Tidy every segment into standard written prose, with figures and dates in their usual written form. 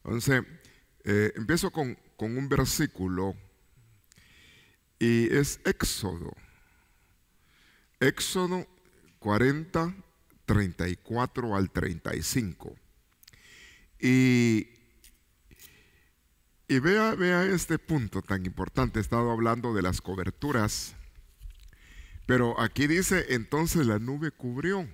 Entonces, empiezo con un versículo y es Éxodo 40, 34 al 35. Y vea este punto tan importante. He estado hablando de las coberturas, pero aquí dice, entonces la nube cubrió.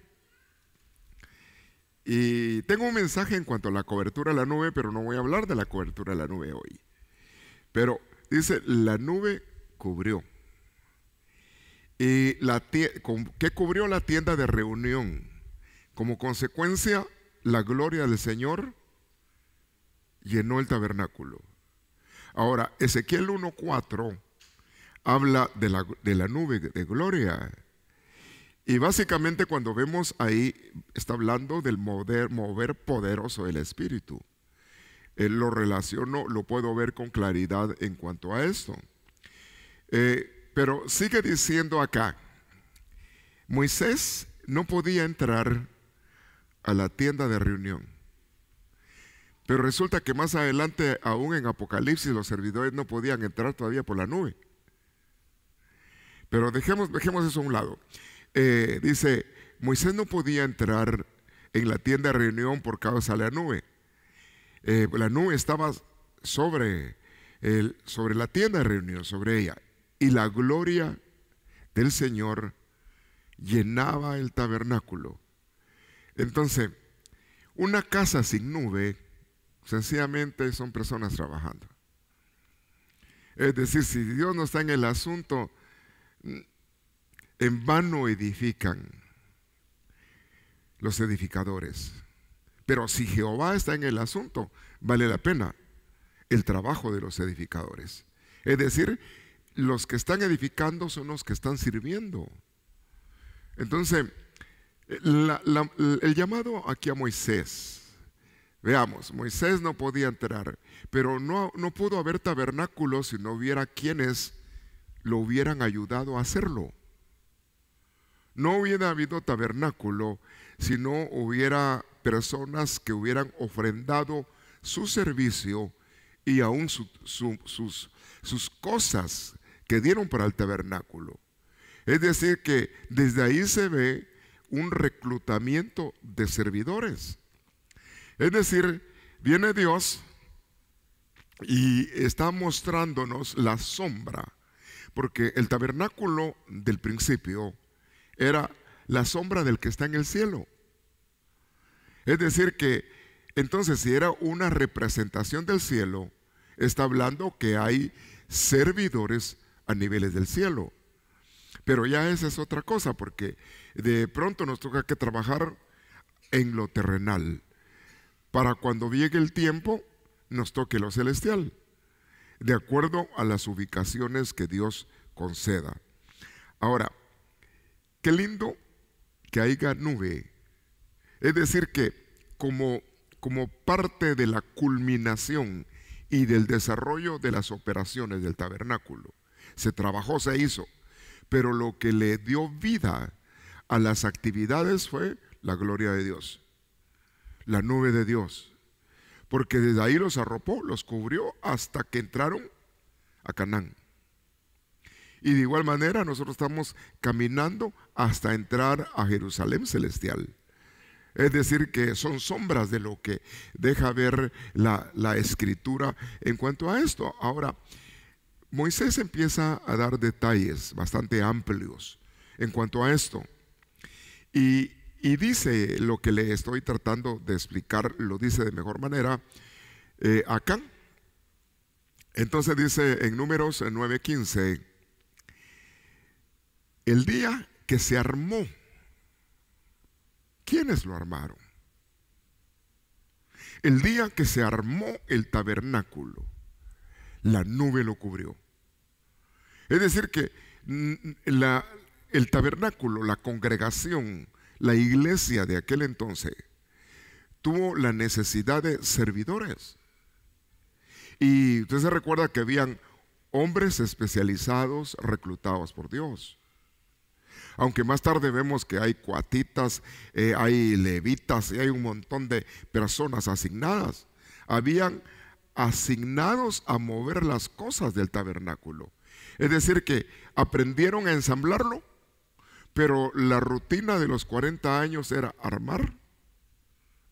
Y tengo un mensaje en cuanto a la cobertura de la nube, pero no voy a hablar de la cobertura de la nube hoy. Pero dice, la nube cubrió. ¿Y qué cubrió? La tienda de reunión. Como consecuencia, la gloria del Señor llenó el tabernáculo. Ahora, Ezequiel 1:4 habla de la nube de gloria. Y básicamente cuando vemos ahí, está hablando del mover poderoso del Espíritu. Lo relaciono, lo puedo ver con claridad en cuanto a esto. Pero sigue diciendo acá, Moisés no podía entrar a la tienda de reunión. Pero resulta que más adelante, aún en Apocalipsis, los servidores no podían entrar todavía por la nube. Pero dejemos eso a un lado. Dice, Moisés no podía entrar en la tienda de reunión por causa de la nube. La nube estaba sobre la tienda de reunión, sobre ella. Y la gloria del Señor llenaba el tabernáculo. Entonces, una casa sin nube, sencillamente son personas trabajando. Es decir, si Dios no está en el asunto, en vano edifican los edificadores. Pero si Jehová está en el asunto, vale la pena el trabajo de los edificadores. Es decir, los que están edificando son los que están sirviendo. Entonces, el llamado aquí a Moisés, veamos, Moisés no podía entrar, pero no pudo haber tabernáculo si no hubiera quienes lo hubieran ayudado a hacerlo. No hubiera habido tabernáculo si no hubiera personas que hubieran ofrendado su servicio y aún sus cosas que dieron para el tabernáculo. Es decir, que desde ahí se ve un reclutamiento de servidores. Es decir, viene Dios y está mostrándonos la sombra, porque el tabernáculo del principio era la sombra del que está en el cielo. Es decir que, entonces, si era una representación del cielo, está hablando que hay servidores a niveles del cielo. Pero ya esa es otra cosa, porque de pronto nos toca que trabajar en lo terrenal, para cuando llegue el tiempo nos toque lo celestial, de acuerdo a las ubicaciones que Dios conceda. Ahora, qué lindo que haya nube. Es decir que como parte de la culminación y del desarrollo de las operaciones del tabernáculo, se trabajó, se hizo, pero lo que le dio vida a las actividades fue la gloria de Dios, la nube de Dios, porque desde ahí los arropó, los cubrió hasta que entraron a Canaán. Y de igual manera nosotros estamos caminando hasta entrar a Jerusalén celestial. Es decir, que son sombras de lo que deja ver la Escritura en cuanto a esto. Ahora, Moisés empieza a dar detalles bastante amplios en cuanto a esto. Y dice lo que le estoy tratando de explicar, lo dice de mejor manera acá. Entonces dice en Números 9:15, el día que se armó, ¿quiénes lo armaron? El día que se armó el tabernáculo, la nube lo cubrió. Es decir que el tabernáculo, la congregación, la iglesia de aquel entonces tuvo la necesidad de servidores. Y usted se recuerda que habían hombres especializados reclutados por Dios. Aunque más tarde vemos que hay coatitas, hay levitas y hay un montón de personas asignadas. habían asignados a mover las cosas del tabernáculo. Es decir, que aprendieron a ensamblarlo, pero la rutina de los 40 años era armar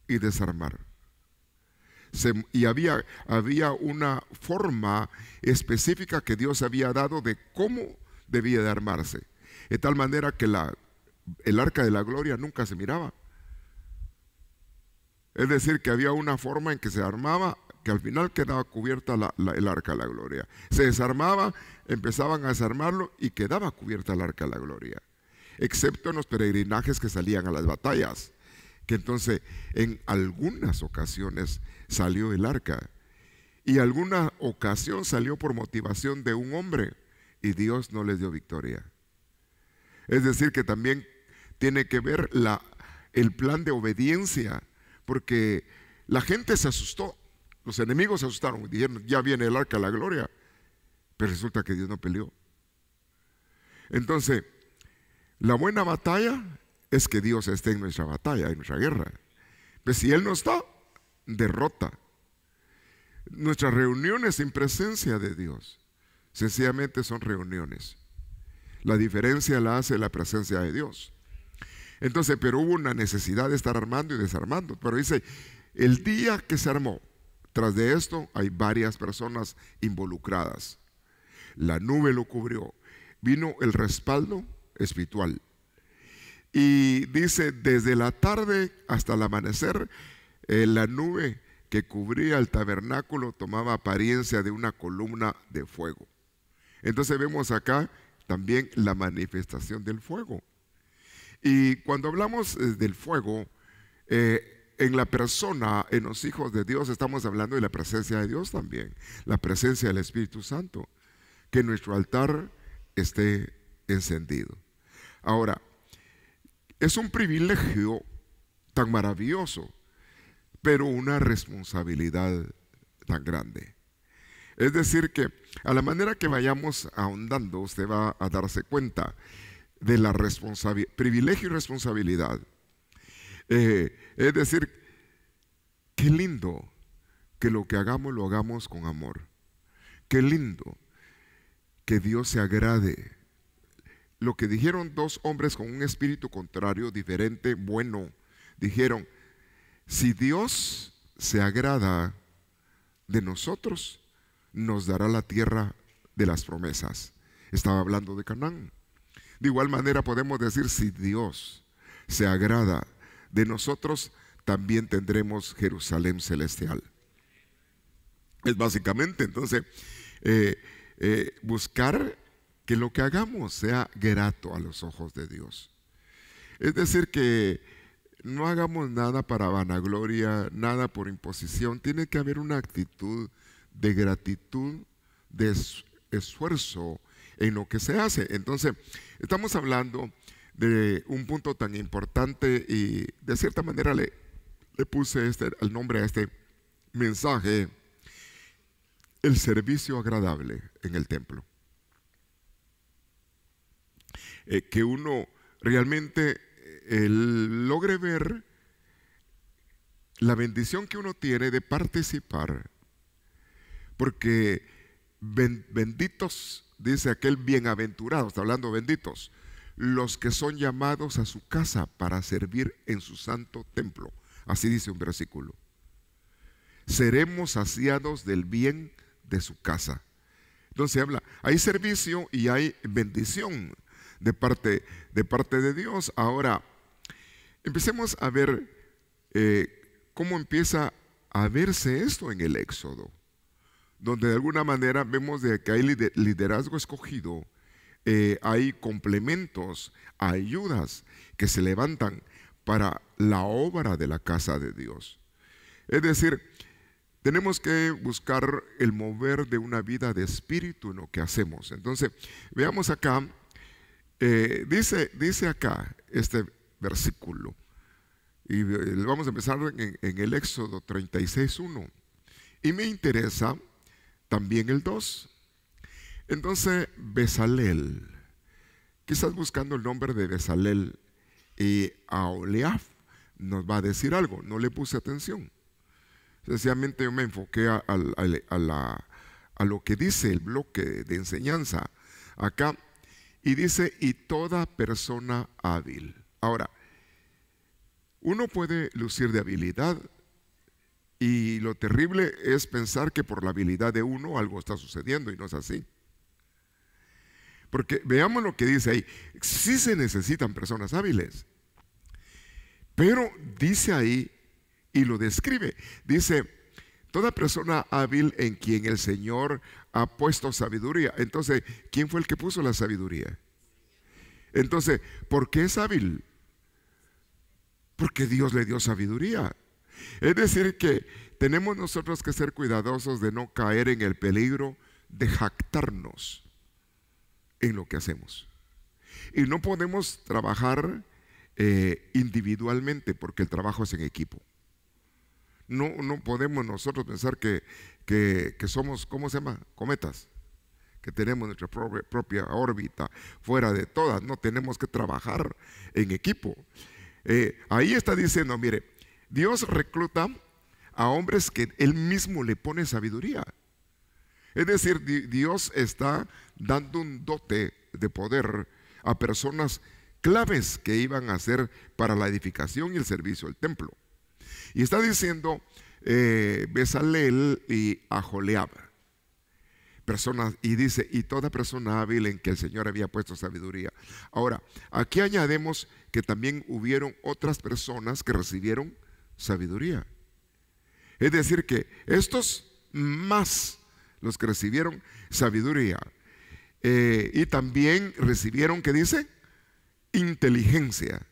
y desarmar. Y había una forma específica que Dios había dado de cómo debía de armarse, de tal manera que el arca de la gloria nunca se miraba. Es decir, que había una forma en que se armaba, que al final quedaba cubierta el arca de la gloria. Se desarmaba, empezaban a desarmarlo y quedaba cubierta el arca de la gloria, excepto en los peregrinajes que salían a las batallas, que entonces en algunas ocasiones salió el arca, y alguna ocasión salió por motivación de un hombre y Dios no les dio victoria. Es decir, que también tiene que ver el plan de obediencia, porque la gente se asustó, los enemigos se asustaron, dijeron, ya viene el arca de la gloria, pero resulta que Dios no peleó. Entonces, la buena batalla es que Dios esté en nuestra batalla, en nuestra guerra. Pues si Él no está, derrota. Nuestras reuniones en presencia de Dios sencillamente son reuniones. La diferencia la hace la presencia de Dios. Entonces, pero hubo una necesidad de estar armando y desarmando. Pero dice, el día que se armó, tras de esto hay varias personas involucradas. La nube lo cubrió. Vino el respaldo espiritual. Y dice, desde la tarde hasta el amanecer, la nube que cubría el tabernáculo tomaba apariencia de una columna de fuego. Entonces vemos acá también la manifestación del fuego. Y cuando hablamos del fuego, en la persona, en los hijos de Dios, estamos hablando de la presencia de Dios también, la presencia del Espíritu Santo, que nuestro altar esté encendido. Ahora, es un privilegio tan maravilloso, pero una responsabilidad tan grande. Es decir que a la manera que vayamos ahondando, usted va a darse cuenta de la privilegio y responsabilidad. Es decir, qué lindo que lo que hagamos lo hagamos con amor. Qué lindo que Dios se agrade. Lo que dijeron dos hombres con un espíritu contrario, diferente, bueno, dijeron, si Dios se agrada de nosotros, nos dará la tierra de las promesas. Estaba hablando de Canaán. De igual manera podemos decir, si Dios se agrada de nosotros, también tendremos Jerusalén celestial. Es básicamente entonces buscar que lo que hagamos sea grato a los ojos de Dios. Es decir, que no hagamos nada para vanagloria, nada por imposición. Tiene que haber una actitud de gratitud, de esfuerzo en lo que se hace. Entonces, estamos hablando de un punto tan importante y de cierta manera le puse el nombre a este mensaje, el servicio agradable en el templo. Que uno realmente logre ver la bendición que uno tiene de participar, porque benditos, dice aquel bienaventurado, está hablando benditos, los que son llamados a su casa para servir en su santo templo. Así dice un versículo. Seremos saciados del bien de su casa. Entonces habla, hay servicio y hay bendición de parte de Dios. Ahora, empecemos a ver cómo empieza a verse esto en el Éxodo, donde de alguna manera vemos de que hay liderazgo escogido, hay complementos, ayudas que se levantan para la obra de la casa de Dios. Es decir, tenemos que buscar el mover de una vida de espíritu en lo que hacemos. Entonces, veamos acá, dice acá este versículo, y vamos a empezar en el Éxodo 36:1, y me interesa también el 2. Entonces, Bezalel, quizás buscando el nombre de Bezalel y Aholiab, nos va a decir algo, no le puse atención. Sencillamente yo me enfoqué a lo que dice el bloque de enseñanza acá, y dice, y toda persona hábil. Ahora, uno puede lucir de habilidad, y lo terrible es pensar que por la habilidad de uno algo está sucediendo, y no es así. Porque veamos lo que dice ahí. Sí se necesitan personas hábiles, pero dice ahí y lo describe. Dice, toda persona hábil en quien el Señor ha puesto sabiduría. Entonces, ¿quién fue el que puso la sabiduría? Entonces, ¿por qué es hábil? Porque Dios le dio sabiduría. Es decir que tenemos nosotros que ser cuidadosos de no caer en el peligro de jactarnos en lo que hacemos. Y no podemos trabajar individualmente, porque el trabajo es en equipo. No podemos nosotros pensar que somos, ¿cómo se llama? Cometas, que tenemos nuestra propia órbita fuera de todas. No, tenemos que trabajar en equipo. Ahí está diciendo, mire, Dios recluta a hombres que Él mismo le pone sabiduría. Es decir, Dios está dando un dote de poder a personas claves que iban a ser para la edificación y el servicio del templo. Y está diciendo Bezalel y Aholiab, personas, y dice, y toda persona hábil en que el Señor había puesto sabiduría. Ahora, aquí añadimos que también hubieron otras personas que recibieron sabiduría. Es decir que estos más los que recibieron sabiduría, y también recibieron, ¿qué dice? Inteligencia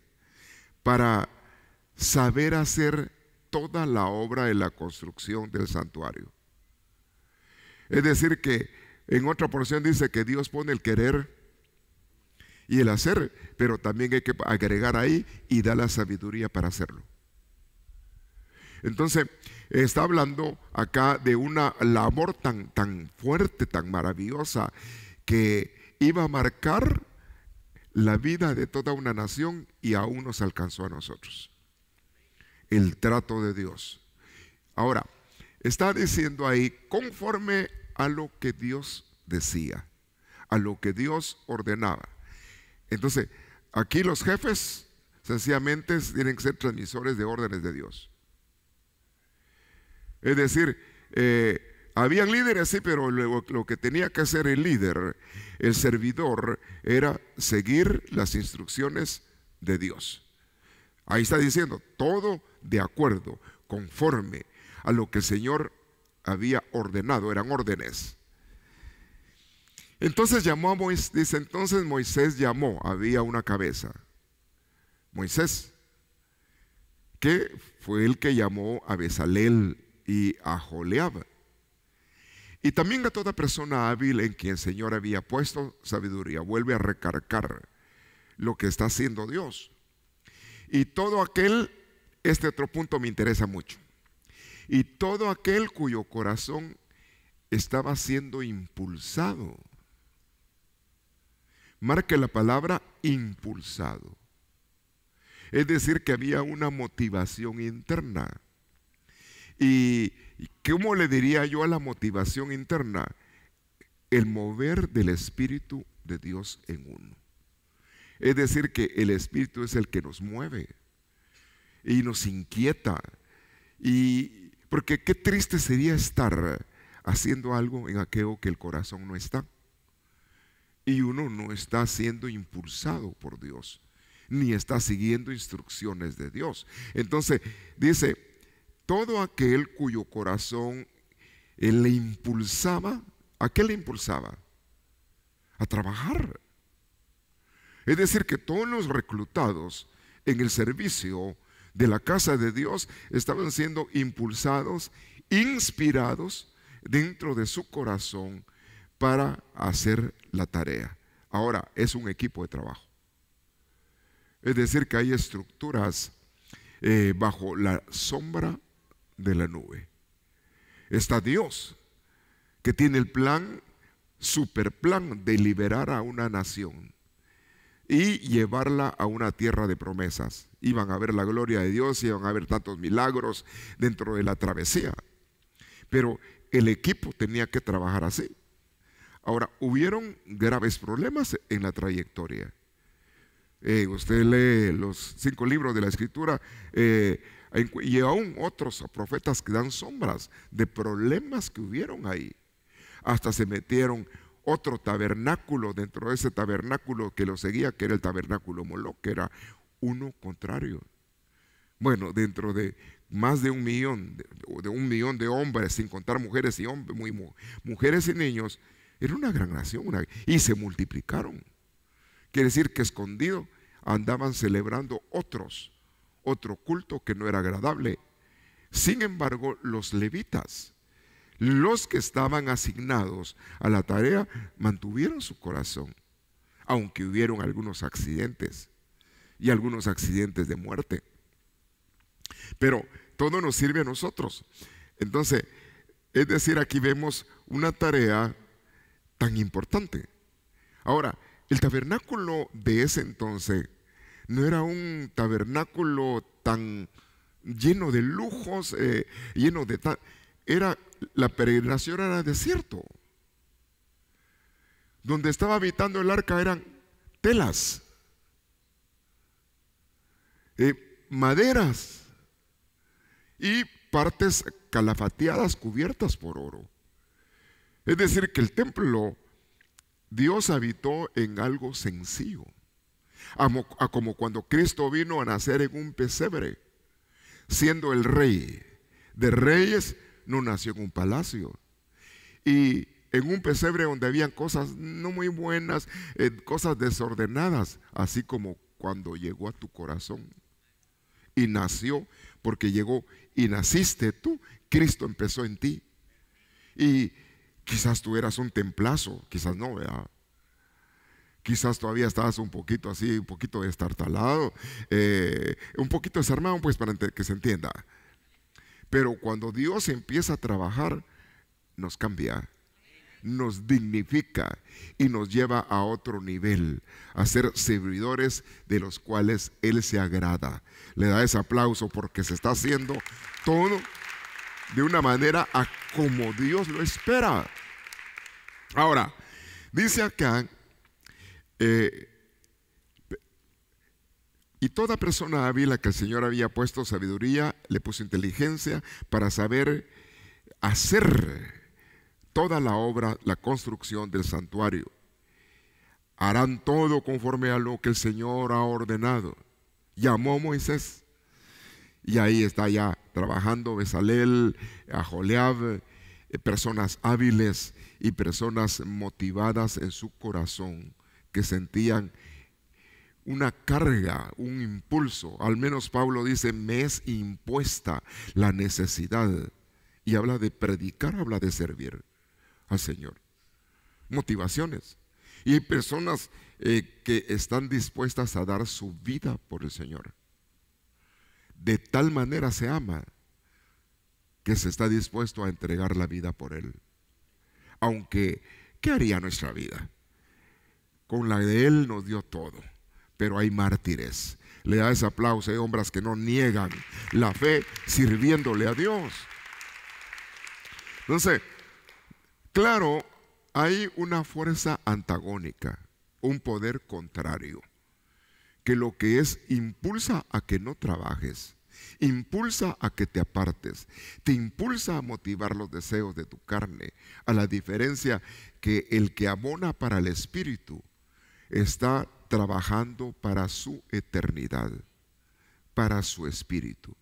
para saber hacer toda la obra de la construcción del santuario. Es decir que en otra porción dice que Dios pone el querer y el hacer, pero también hay que agregar ahí y da la sabiduría para hacerlo. Entonces está hablando acá de una labor tan fuerte, tan maravillosa, que iba a marcar la vida de toda una nación, y aún nos alcanzó a nosotros el trato de Dios. Ahora, está diciendo ahí, conforme a lo que Dios decía, a lo que Dios ordenaba. Entonces, aquí los jefes sencillamente tienen que ser transmisores de órdenes de Dios. Es decir, habían líderes, sí, pero lo que tenía que hacer el líder, el servidor, era seguir las instrucciones de Dios. Ahí está diciendo, todo de acuerdo, conforme a lo que el Señor había ordenado, eran órdenes. Entonces llamó a Moisés, dice, entonces Moisés llamó, había una cabeza, Moisés, que fue el que llamó a Bezalel y a Aholiab, y también a toda persona hábil en quien el Señor había puesto sabiduría. Vuelve a recargar lo que está haciendo Dios. Y todo aquel, este otro punto me interesa mucho, y todo aquel cuyo corazón estaba siendo impulsado. Marque la palabra impulsado. Es decir, que había una motivación interna. ¿Y cómo le diría yo a la motivación interna? El mover del Espíritu de Dios en uno. Es decir, que el Espíritu es el que nos mueve y nos inquieta. Y porque qué triste sería estar haciendo algo en aquello que el corazón no está. Y uno no está siendo impulsado por Dios, ni está siguiendo instrucciones de Dios. Entonces dice, todo aquel cuyo corazón le impulsaba, ¿a qué le impulsaba? A trabajar. Es decir, que todos los reclutados en el servicio de la casa de Dios estaban siendo impulsados, inspirados dentro de su corazón para hacer la tarea. Ahora, es un equipo de trabajo. Es decir, que hay estructuras bajo la sombra de la nube. Está Dios, que tiene el plan, super plan de liberar a una nación y llevarla a una tierra de promesas. iban a ver la gloria de Dios, iban a ver tantos milagros dentro de la travesía. Pero el equipo tenía que trabajar así. Ahora, hubieron graves problemas en la trayectoria. Usted lee los 5 libros de la Escritura y aún otros profetas que dan sombras de problemas que hubieron ahí. Hasta se metieron otro tabernáculo dentro de ese tabernáculo que lo seguía, que era el tabernáculo Moloc, que era uno contrario. Bueno, dentro de más de 1 millón, de 1 millón de hombres, sin contar mujeres y hombres, mujeres y niños, era una gran nación, y se multiplicaron. Quiere decir que escondido andaban celebrando otro culto que no era agradable. Sin embargo, los levitas, los que estaban asignados a la tarea, mantuvieron su corazón, aunque hubieron algunos accidentes y algunos accidentes de muerte. Pero todo nos sirve a nosotros. Entonces, es decir, aquí vemos una tarea tan importante. Ahora, el tabernáculo de ese entonces no era un tabernáculo tan lleno de lujos, la peregrinación era desierto. Donde estaba habitando el arca eran telas, maderas y partes calafateadas cubiertas por oro. Es decir, que el templo, Dios habitó en algo sencillo, como cuando Cristo vino a nacer en un pesebre, siendo el rey de reyes. No nació en un palacio y en un pesebre donde habían cosas no muy buenas, cosas desordenadas, así como cuando llegó a tu corazón y nació, porque llegó y naciste tú, Cristo empezó en ti. Y quizás tú eras un templazo, quizás no, ¿verdad? Quizás todavía estabas un poquito así, un poquito destartalado, un poquito desarmado, pues, para que se entienda. Pero cuando Dios empieza a trabajar, nos cambia, nos dignifica y nos lleva a otro nivel, a ser servidores de los cuales Él se agrada. Le da ese aplauso porque se está haciendo todo de una manera a como Dios lo espera. Ahora, dice acá, y toda persona hábil a que el Señor había puesto sabiduría, le puso inteligencia para saber hacer toda la obra, la construcción del santuario. Harán todo conforme a lo que el Señor ha ordenado. Llamó a Moisés y ahí está ya trabajando Bezalel, Aholiab, personas hábiles y personas motivadas en su corazón, que sentían una carga, un impulso. Al menos Pablo dice, me es impuesta la necesidad. Y habla de predicar, habla de servir al Señor. Motivaciones. Y hay personas que están dispuestas a dar su vida por el Señor. De tal manera se ama que se está dispuesto a entregar la vida por Él. Aunque, ¿qué haría nuestra vida? Con la de Él nos dio todo. Pero hay mártires. Le da ese aplauso. Hay hombres que no niegan la fe sirviéndole a Dios. Entonces, claro, hay una fuerza antagónica, un poder contrario, que lo que es impulsa a que no trabajes, impulsa a que te apartes, te impulsa a motivar los deseos de tu carne, a la diferencia que el que abona para el espíritu está trabajando para su eternidad, para su espíritu.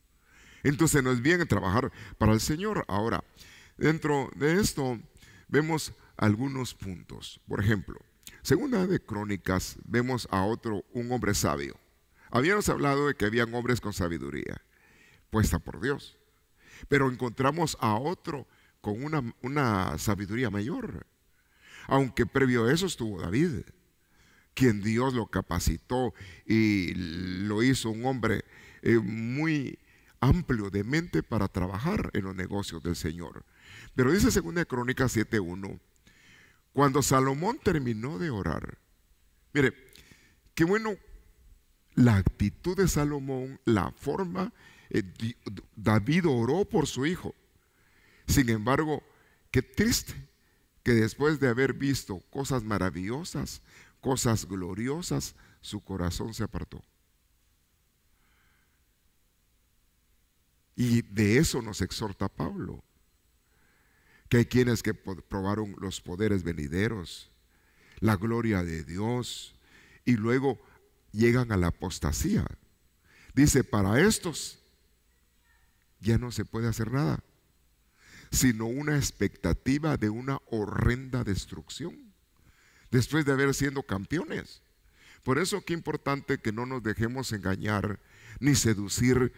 Entonces no es bien trabajar para el Señor. Ahora, dentro de esto vemos algunos puntos. Por ejemplo, segunda de Crónicas, vemos a un hombre sabio. Habíamos hablado de que habían hombres con sabiduría puesta por Dios, pero encontramos a otro con una sabiduría mayor. Aunque previo a eso estuvo David, quien Dios lo capacitó y lo hizo un hombre muy amplio de mente para trabajar en los negocios del Señor. Pero dice 2 Crónicas 7:1, cuando Salomón terminó de orar, mire, qué bueno la actitud de Salomón, la forma, David oró por su hijo. Sin embargo, qué triste que después de haber visto cosas maravillosas, cosas gloriosas, su corazón se apartó. Y de eso nos exhorta Pablo, que hay quienes que probaron los poderes venideros, la gloria de Dios, y luego llegan a la apostasía. Dice, para estos ya no se puede hacer nada, sino una expectativa de una horrenda destrucción, después de haber sido campeones. Por eso qué importante que no nos dejemos engañar ni seducir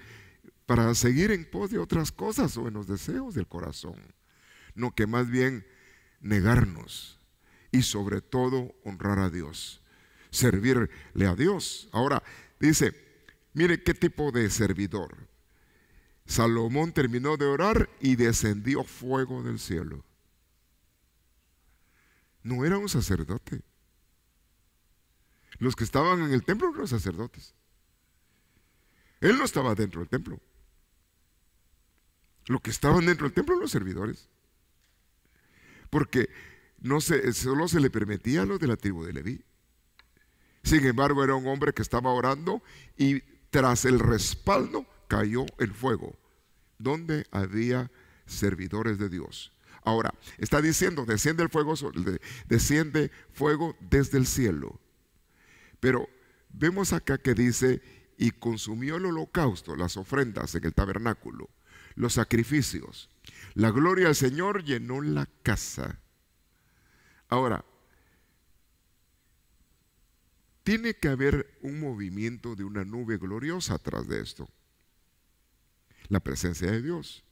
para seguir en pos de otras cosas o en los deseos del corazón, no, que más bien negarnos y sobre todo honrar a Dios, servirle a Dios. Ahora dice, mire qué tipo de servidor. Salomón terminó de orar y descendió fuego del cielo. No era un sacerdote. Los que estaban en el templo eran los sacerdotes. Él no estaba dentro del templo. Los que estaban dentro del templo eran los servidores. Porque solo se le permitía a los de la tribu de Leví. Sin embargo, era un hombre que estaba orando y tras el respaldo cayó el fuego, donde había servidores de Dios. Ahora, está diciendo, desciende fuego desde el cielo. Pero vemos acá que dice, y consumió el holocausto, las ofrendas en el tabernáculo, los sacrificios. La gloria del Señor llenó la casa. Ahora, tiene que haber un movimiento de una nube gloriosa atrás de esto. La presencia de Dios.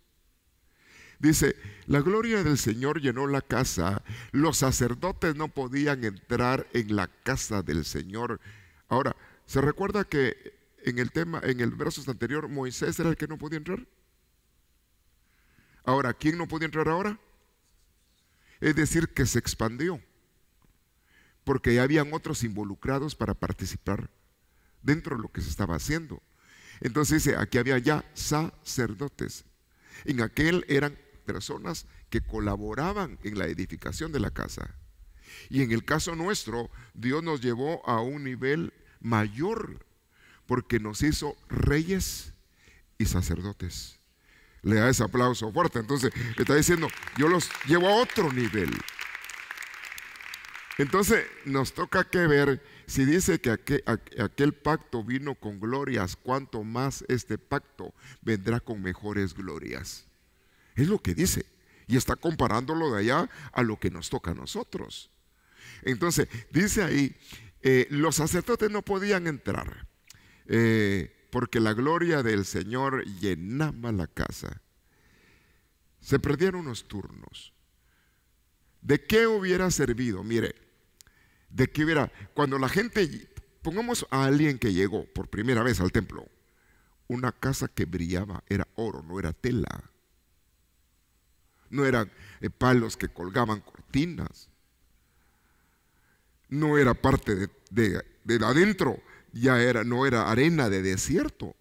Dice, la gloria del Señor llenó la casa. Los sacerdotes no podían entrar en la casa del Señor. Ahora, ¿se recuerda que en el verso anterior, Moisés era el que no podía entrar? Ahora, ¿quién no podía entrar ahora? Es decir, que se expandió, porque ya habían otros involucrados para participar dentro de lo que se estaba haciendo. Entonces dice, aquí había ya sacerdotes. En aquel eran personas que colaboraban en la edificación de la casa. Y en el caso nuestro, Dios nos llevó a un nivel mayor, porque nos hizo reyes y sacerdotes. Le da ese aplauso fuerte. Entonces le está diciendo, yo los llevo a otro nivel. Entonces nos toca que ver, si dice que aquel pacto vino con glorias, cuánto más este pacto vendrá con mejores glorias. Es lo que dice, y está comparándolo de allá a lo que nos toca a nosotros. Entonces dice ahí, los sacerdotes no podían entrar, porque la gloria del Señor llenaba la casa. Se perdieron los turnos. ¿De qué hubiera servido? Mire, de qué hubiera, cuando la gente, pongamos a alguien que llegó por primera vez al templo, una casa que brillaba, era oro, no era tela, no eran palos que colgaban cortinas, no era parte de adentro, no era arena de desierto.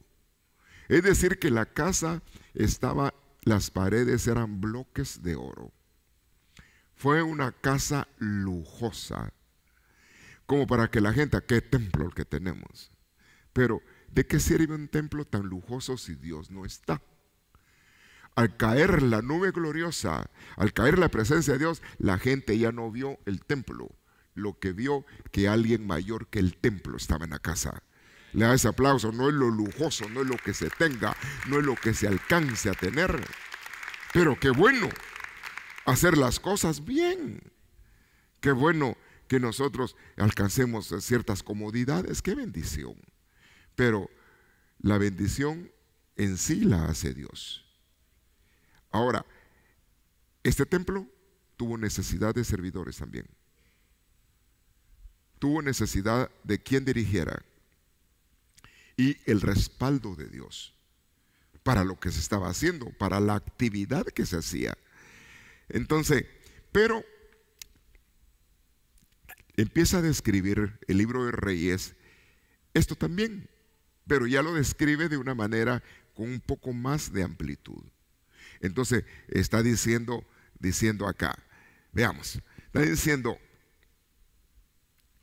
Es decir, que la casa estaba, las paredes eran bloques de oro. Fue una casa lujosa, como para que la gente, ¿qué templo el que tenemos? Pero, ¿de qué sirve un templo tan lujoso si Dios no está? Al caer la nube gloriosa, al caer la presencia de Dios, la gente ya no vio el templo. Lo que vio, que alguien mayor que el templo estaba en la casa. Le da ese aplauso. No es lo lujoso, no es lo que se tenga, no es lo que se alcance a tener. Pero qué bueno hacer las cosas bien. Qué bueno que nosotros alcancemos ciertas comodidades. Qué bendición. Pero la bendición en sí la hace Dios. Ahora, este templo tuvo necesidad de servidores también. Tuvo necesidad de quien dirigiera y el respaldo de Dios para lo que se estaba haciendo, para la actividad que se hacía. Entonces, pero empieza a describir el libro de Reyes Esto también, pero ya lo describe de una manera con un poco más de amplitud. Entonces está diciendo acá, veamos, está diciendo,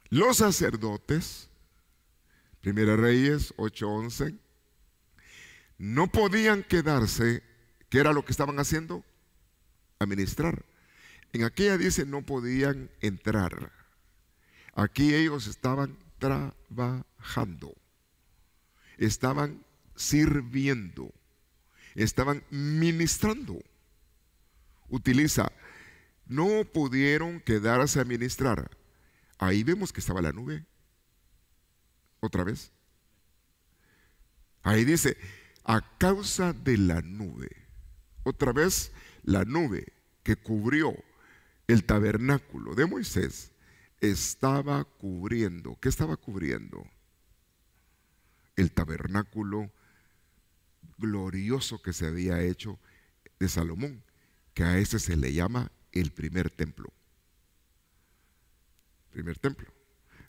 los sacerdotes, Primera Reyes 8:11, no podían quedarse. ¿Qué era lo que estaban haciendo? Administrar. En aquella dice no podían entrar. Aquí ellos estaban trabajando, estaban sirviendo, estaban ministrando. Utiliza, no pudieron quedarse a ministrar. Ahí vemos que estaba la nube. Otra vez. Ahí dice, a causa de la nube. Otra vez, la nube que cubrió el tabernáculo de Moisés estaba cubriendo. ¿Qué estaba cubriendo? El tabernáculo glorioso que se había hecho de Salomón, que a ese se le llama el primer templo. Primer templo.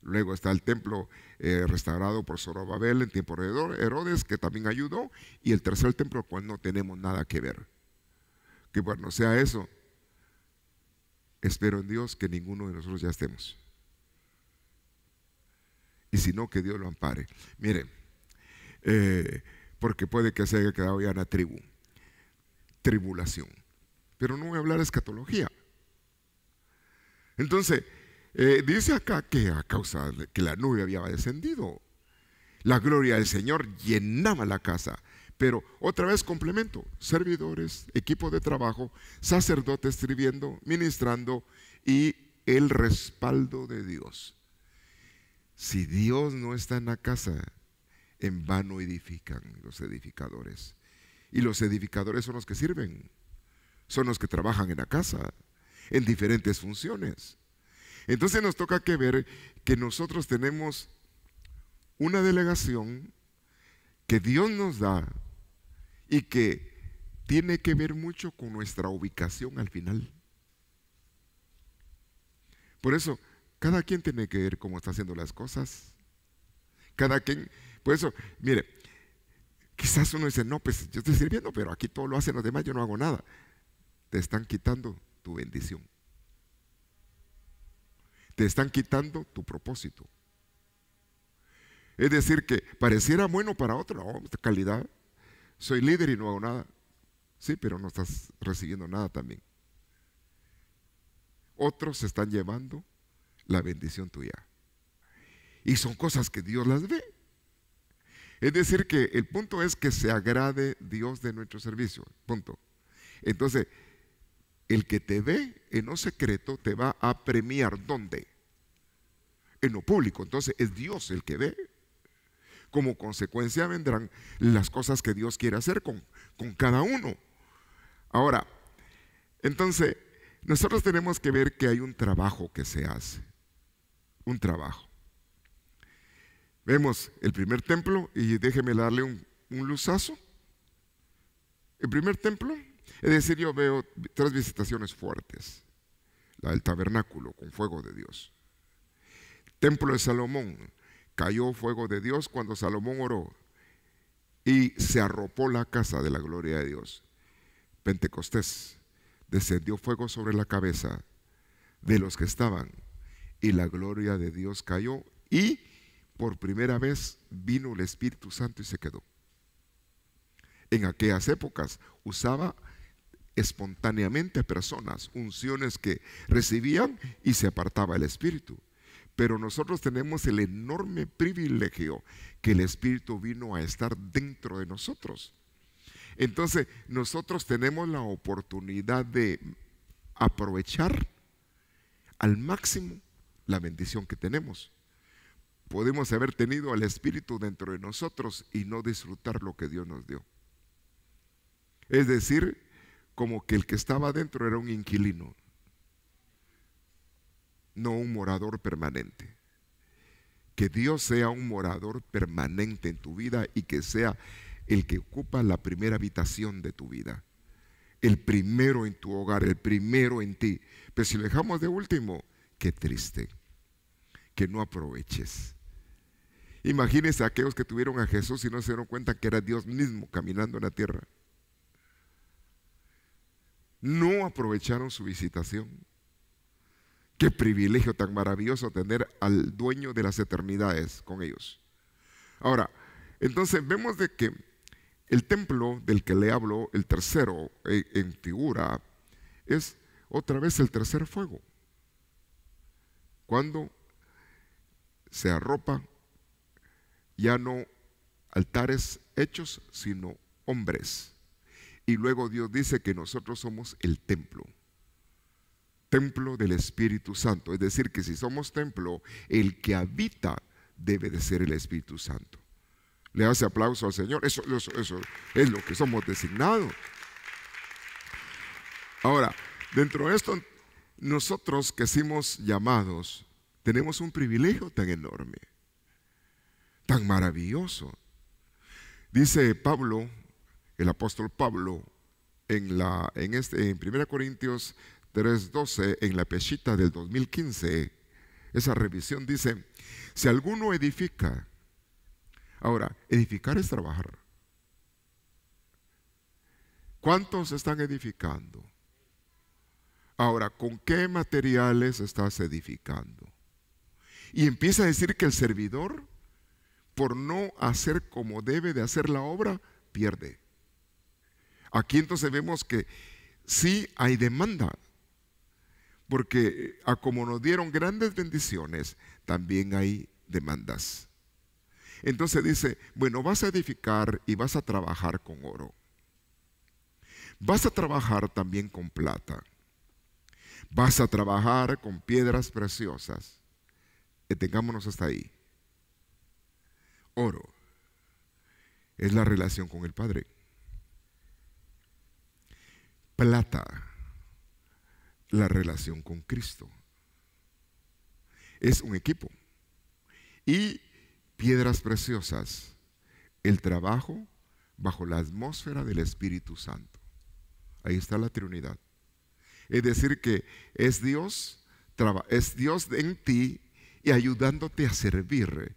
Luego está el templo restaurado por Zorobabel en tiempo de Herodes, que también ayudó, y el tercer templo, pues no tenemos nada que ver. Que bueno sea eso. Espero en Dios que ninguno de nosotros ya estemos. Y si no, que Dios lo ampare. Miren, porque puede que se haya quedado ya en la tribulación. Pero no voy a hablar de escatología. Entonces, dice acá que a causa de que la nube había descendido, la gloria del Señor llenaba la casa. Pero otra vez complemento, servidores, equipo de trabajo, sacerdotes sirviendo, ministrando y el respaldo de Dios. Si Dios no está en la casa, en vano edifican los edificadores. Y los edificadores son los que sirven, son los que trabajan en la casa, en diferentes funciones. Entonces nos toca que ver que nosotros tenemos una delegación que Dios nos da y que tiene que ver mucho con nuestra ubicación al final. Por eso, cada quien tiene que ver cómo está haciendo las cosas. Cada quien, por eso, mire, quizás uno dice, no, pues yo estoy sirviendo, pero aquí todo lo hacen los demás, yo no hago nada. Te están quitando tu bendición. Te están quitando tu propósito. Es decir, que pareciera bueno para otro, no, esta calidad. Soy líder y no hago nada. Sí, pero no estás recibiendo nada también. Otros se están llevando la bendición tuya. Y son cosas que Dios las ve. Es decir, que el punto es que se agrade Dios de nuestro servicio. Punto. Entonces, el que te ve en lo secreto te va a premiar. ¿Dónde? En lo público. Entonces, es Dios el que ve. Como consecuencia vendrán las cosas que Dios quiere hacer con cada uno. Ahora, entonces, nosotros tenemos que ver que hay un trabajo que se hace. Un trabajo. Vemos el primer templo y déjeme darle un luzazo. El primer templo, es decir, yo veo 3 visitaciones fuertes. La del tabernáculo con fuego de Dios. Templo de Salomón. Cayó fuego de Dios cuando Salomón oró y se arropó la casa de la gloria de Dios. Pentecostés, descendió fuego sobre la cabeza de los que estaban y la gloria de Dios cayó y por primera vez vino el Espíritu Santo y se quedó. En aquellas épocas usaba espontáneamente a personas, unciones que recibían y se apartaba el Espíritu. Pero nosotros tenemos el enorme privilegio que el Espíritu vino a estar dentro de nosotros. Entonces, nosotros tenemos la oportunidad de aprovechar al máximo la bendición que tenemos. Podemos haber tenido al Espíritu dentro de nosotros y no disfrutar lo que Dios nos dio. Es decir, como que el que estaba dentro era un inquilino, no un morador permanente. Que Dios sea un morador permanente en tu vida y que sea el que ocupa la primera habitación de tu vida, el primero en tu hogar, el primero en ti. Pero si lo dejamos de último, qué triste que no aproveches. Imagínense a aquellos que tuvieron a Jesús y no se dieron cuenta que era Dios mismo caminando en la tierra. No aprovecharon su visitación. Qué privilegio tan maravilloso tener al dueño de las eternidades con ellos. Ahora, entonces vemos de que el templo del que le hablo, el tercero en figura, es otra vez el tercer fuego. Cuando se arropa ya no altares hechos, sino hombres. Y luego Dios dice que nosotros somos el templo del Espíritu Santo. Es decir, que si somos templo, el que habita debe de ser el Espíritu Santo. Le hace aplauso al Señor. Eso es lo que somos designados. Ahora, dentro de esto, nosotros que somos llamados, tenemos un privilegio tan enorme, tan maravilloso. Dice Pablo, el apóstol Pablo, en 1 Corintios 3:12, en la peshita del 2015, esa revisión dice: si alguno edifica. Ahora, edificar es trabajar. ¿Cuántos están edificando? Ahora, ¿con qué materiales estás edificando? Y empieza a decir que el servidor, por no hacer como debe de hacer la obra, pierde. Aquí entonces vemos que sí hay demanda, porque a como nos dieron grandes bendiciones, también hay demandas. Entonces dice, bueno, vas a edificar y vas a trabajar con oro. Vas a trabajar también con plata. Vas a trabajar con piedras preciosas. Detengámonos hasta ahí. Oro es la relación con el Padre. Plata, la relación con Cristo. Es un equipo. Y piedras preciosas, el trabajo bajo la atmósfera del Espíritu Santo. Ahí está la Trinidad. Es decir que es Dios en ti y ayudándote a servir.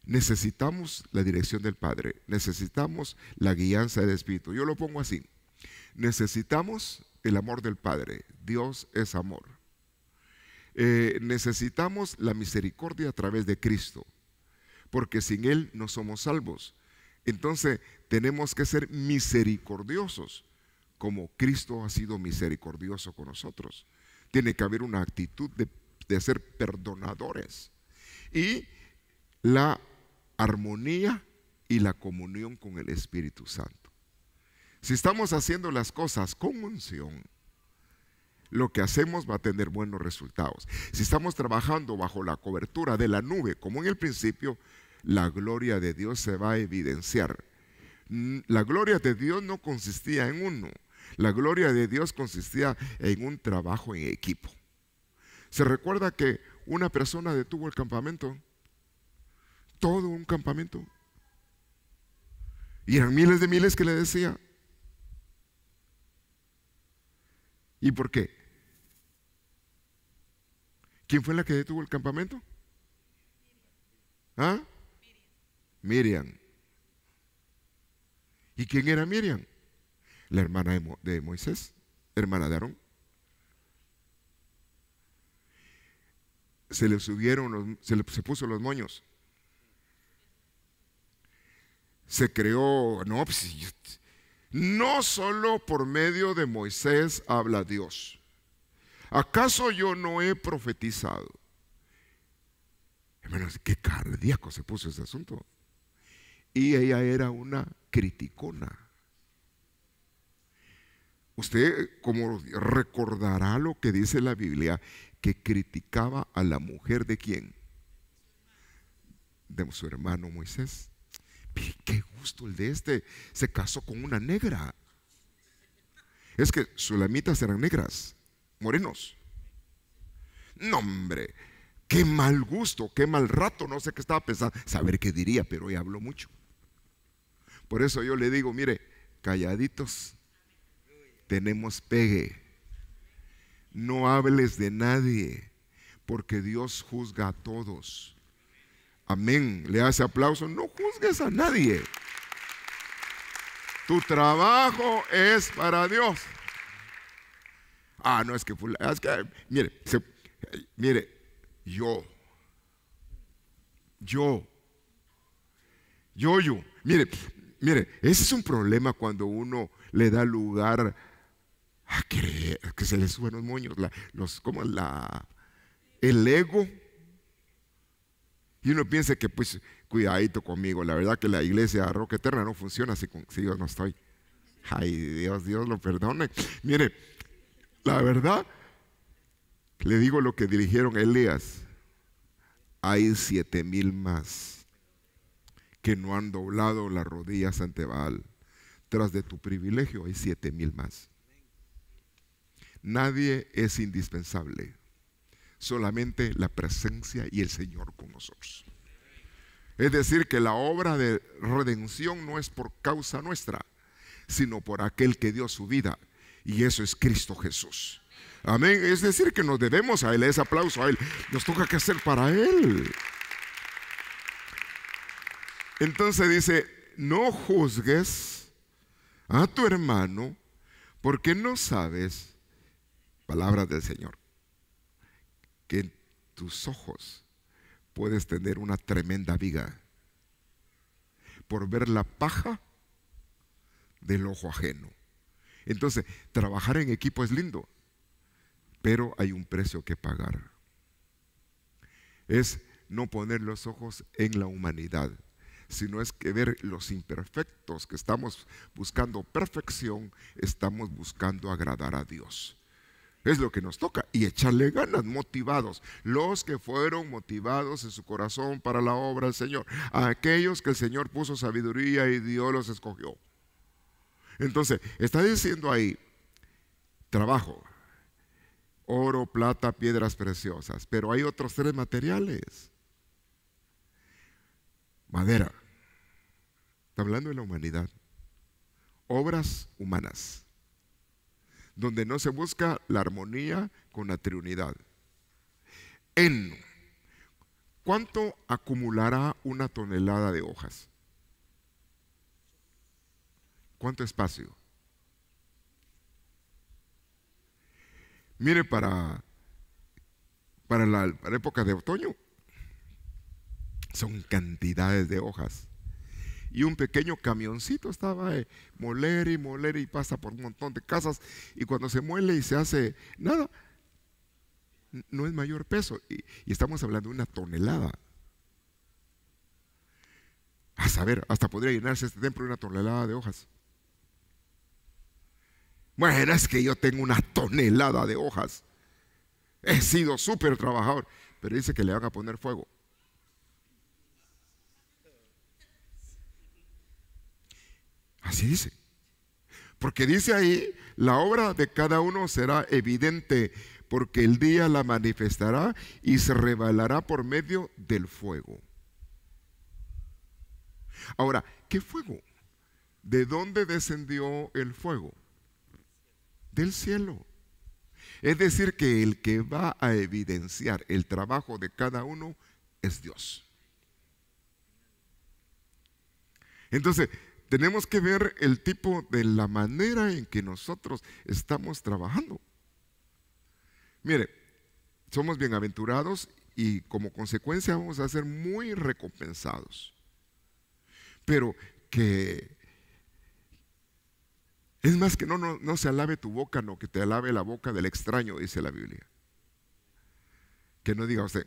Necesitamos la dirección del Padre, necesitamos la guianza del Espíritu. Yo lo pongo así: necesitamos el amor del Padre. Dios es amor. Necesitamos la misericordia a través de Cristo, porque sin Él no somos salvos. Entonces tenemos que ser misericordiosos, como Cristo ha sido misericordioso con nosotros. Tiene que haber una actitud de ser perdonadores. Y la armonía y la comunión con el Espíritu Santo. Si estamos haciendo las cosas con unción, lo que hacemos va a tener buenos resultados. Si estamos trabajando bajo la cobertura de la nube, como en el principio, la gloria de Dios se va a evidenciar. La gloria de Dios no consistía en uno. La gloria de Dios consistía en un trabajo en equipo. ¿Se recuerda que una persona detuvo el campamento? Todo un campamento. Y eran miles de miles que le decía. ¿Y por qué? ¿Quién fue la que detuvo el campamento? ¿Ah? Miriam. ¿Y quién era Miriam? La hermana de Moisés, hermana de Aarón. Se le subieron, se puso los moños. Se creó, no solo por medio de Moisés habla Dios. ¿Acaso yo no he profetizado? Hermanos, qué cardíaco se puso ese asunto. Y ella era una criticona. Usted como recordará lo que dice la Biblia, que criticaba a la mujer ¿de quién? De su hermano Moisés. Qué gusto el de este, se casó con una negra. Es que sulamitas eran negras, morenos. No, hombre, qué mal gusto, qué mal rato, no sé qué estaba pensando, saber qué diría, pero hoy habló mucho. Por eso yo le digo, mire, calladitos, tenemos pegue. No hables de nadie, porque Dios juzga a todos. Amén. Le hace aplauso. No juzgues a nadie. Tu trabajo es para Dios. No es que, mire, yo. Mire, ese es un problema cuando uno le da lugar a creer, que se le suben los moños, el ego. Y uno piensa que, pues, cuidadito conmigo. La verdad que la iglesia Roca Eterna no funciona si yo no estoy. Ay, Dios lo perdone. Mire, la verdad, le digo lo que dirigieron a Elías. Hay 7,000 más que no han doblado las rodillas ante Baal. Tras de tu privilegio hay 7,000 más. Nadie es indispensable. Solamente la presencia y el Señor con nosotros. Es decir, que la obra de redención no es por causa nuestra, sino por aquel que dio su vida, y eso es Cristo Jesús. Amén. Es decir, que nos debemos a Él, ese aplauso a Él, nos toca que hacer para Él. Entonces dice: no juzgues a tu hermano, porque no sabes, palabras del Señor, que en tus ojos puedes tener una tremenda viga por ver la paja del ojo ajeno. Entonces, trabajar en equipo es lindo, pero hay un precio que pagar. Es no poner los ojos en la humanidad, sino es que ver los imperfectos, que estamos buscando perfección, estamos buscando agradar a Dios. Es lo que nos toca, y echarle ganas, motivados. Los que fueron motivados en su corazón para la obra del Señor, a aquellos que el Señor puso sabiduría y Dios los escogió. Entonces, está diciendo ahí: trabajo, oro, plata, piedras preciosas. Pero hay otros 3 materiales. Madera. Está hablando de la humanidad. Obras humanas, donde no se busca la armonía con la Trinidad. Heno. ¿Cuánto acumulará una tonelada de hojas? ¿Cuánto espacio? Mire, para la época de otoño, son cantidades de hojas. Y un pequeño camioncito estaba moler y pasa por un montón de casas, y cuando se muele y se hace nada, no es mayor peso, y estamos hablando de una tonelada. A saber, hasta podría llenarse este templo de una tonelada de hojas. Bueno, es que yo tengo una tonelada de hojas, he sido súper trabajador, pero dice que le van a poner fuego. Así dice. Porque dice ahí: la obra de cada uno será evidente, porque el día la manifestará y se revelará por medio del fuego. Ahora, ¿qué fuego? ¿De dónde descendió el fuego? Del cielo. Es decir, que el que va a evidenciar el trabajo de cada uno es Dios. Entonces, tenemos que ver el tipo de la manera en que nosotros estamos trabajando. Mire, somos bienaventurados y como consecuencia vamos a ser muy recompensados. Pero que es más que no se alabe tu boca, no, que te alabe la boca del extraño, dice la Biblia. Que no diga usted: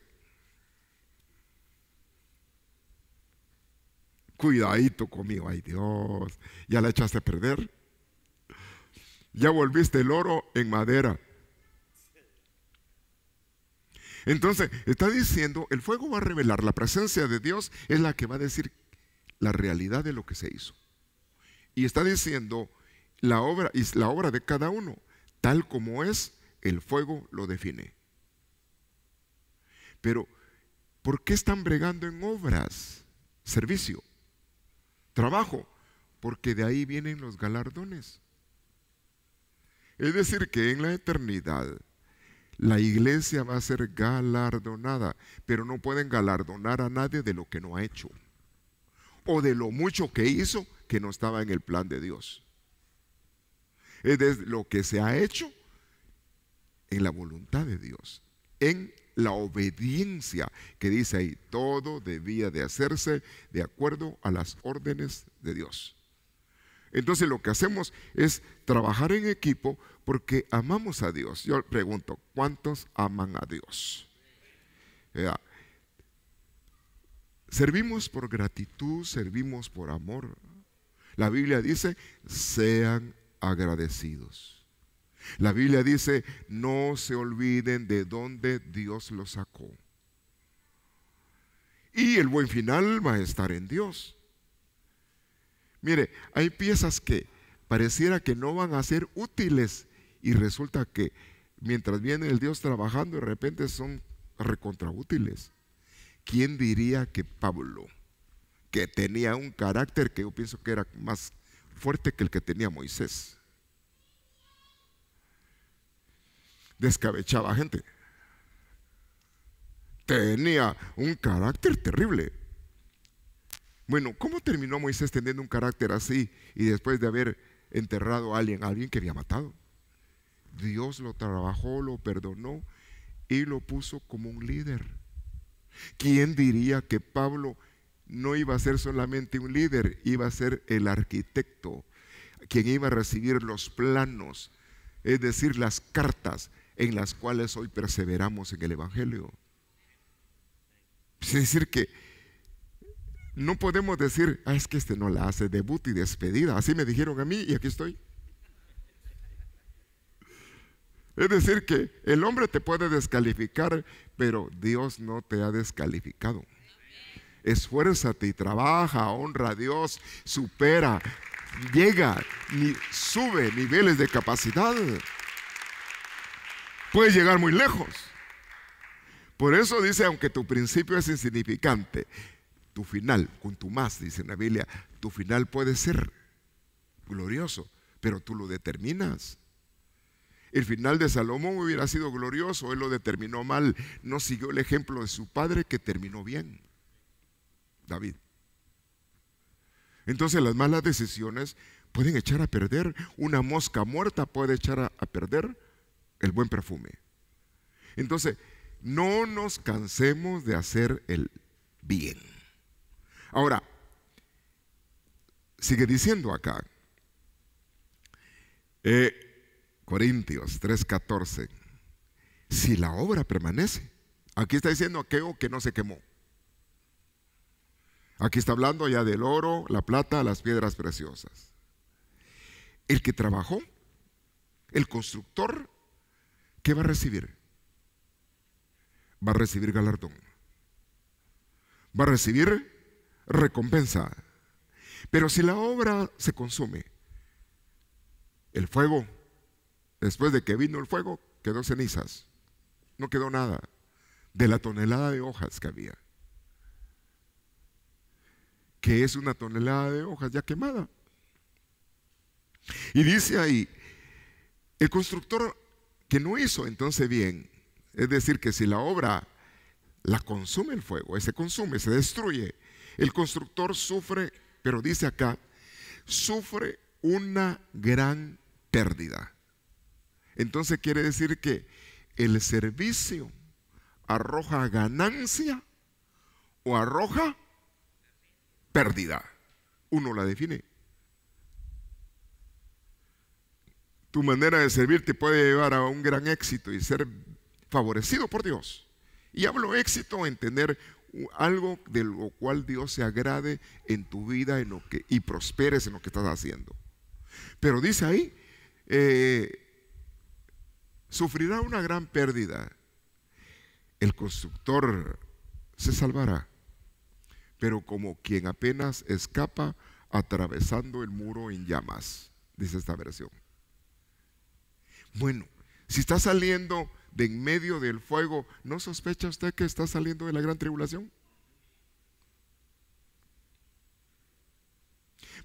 cuidadito conmigo, ay Dios, ya la echaste a perder. Ya volviste el oro en madera. Entonces, está diciendo, el fuego va a revelar, la presencia de Dios es la que va a decir la realidad de lo que se hizo. Y está diciendo, la obra de cada uno, tal como es, el fuego lo define. Pero, ¿por qué están bregando en obras? Servicio, trabajo, porque de ahí vienen los galardones. Es decir, que en la eternidad la iglesia va a ser galardonada, pero no pueden galardonar a nadie de lo que no ha hecho o de lo mucho que hizo que no estaba en el plan de Dios. Es de lo que se ha hecho en la voluntad de Dios, en la obediencia que dice ahí, todo debía de hacerse de acuerdo a las órdenes de Dios. Entonces lo que hacemos es trabajar en equipo porque amamos a Dios. Yo pregunto, ¿cuántos aman a Dios? Servimos por gratitud, servimos por amor. La Biblia dice, sean agradecidos. La Biblia dice, no se olviden de dónde Dios los sacó. Y el buen final va a estar en Dios. Mire, hay piezas que pareciera que no van a ser útiles y resulta que mientras viene el Dios trabajando, de repente son recontraútiles. ¿Quién diría que Pablo, que tenía un carácter que yo pienso que era más fuerte que el que tenía Moisés, descabechaba gente? Tenía un carácter terrible. Bueno, ¿cómo terminó Moisés teniendo un carácter así y después de haber enterrado a alguien que había matado? Dios lo trabajó, lo perdonó y lo puso como un líder. ¿Quién diría que Pablo no iba a ser solamente un líder, iba a ser el arquitecto, quien iba a recibir los planos, es decir, las cartas en las cuales hoy perseveramos en el Evangelio? Es decir que no podemos decir, es que este no la hace, debut y despedida. Así me dijeron a mí y aquí estoy. Es decir que el hombre te puede descalificar, pero Dios no te ha descalificado. Esfuérzate y trabaja, honra a Dios, supera, llega, sube niveles de capacidad. Puedes llegar muy lejos. Por eso dice, aunque tu principio es insignificante, tu final, con tu más, dice en la Biblia, tu final puede ser glorioso, pero tú lo determinas. El final de Salomón hubiera sido glorioso, él lo determinó mal, no siguió el ejemplo de su padre que terminó bien, David. Entonces las malas decisiones pueden echar a perder, una mosca muerta puede echar a perder el buen perfume. Entonces, no nos cansemos de hacer el bien. Ahora, sigue diciendo acá, Corintios 3:14, si la obra permanece. Aquí está diciendo aquello que no se quemó. Aquí está hablando ya del oro, la plata, las piedras preciosas. El que trabajó, el constructor, ¿qué va a recibir? Va a recibir galardón. Va a recibir recompensa. Pero si la obra se consume, el fuego, después de que vino el fuego, quedó cenizas, no quedó nada de la tonelada de hojas que había. ¿Qué es una tonelada de hojas ya quemada? Y dice ahí, el constructor que no hizo entonces bien, es decir, que si la obra la consume el fuego, se consume, se destruye, el constructor sufre, pero dice acá, sufre una gran pérdida. Entonces quiere decir que el servicio arroja ganancia o arroja pérdida. Uno la define. Tu manera de servir te puede llevar a un gran éxito y ser favorecido por Dios. Y hablo éxito en tener algo de lo cual Dios se agrade en tu vida y prosperes en lo que estás haciendo. Pero dice ahí, sufrirá una gran pérdida. El constructor se salvará, pero como quien apenas escapa atravesando el muro en llamas, dice esta versión. Bueno, si está saliendo de en medio del fuego, ¿no sospecha usted que está saliendo de la gran tribulación?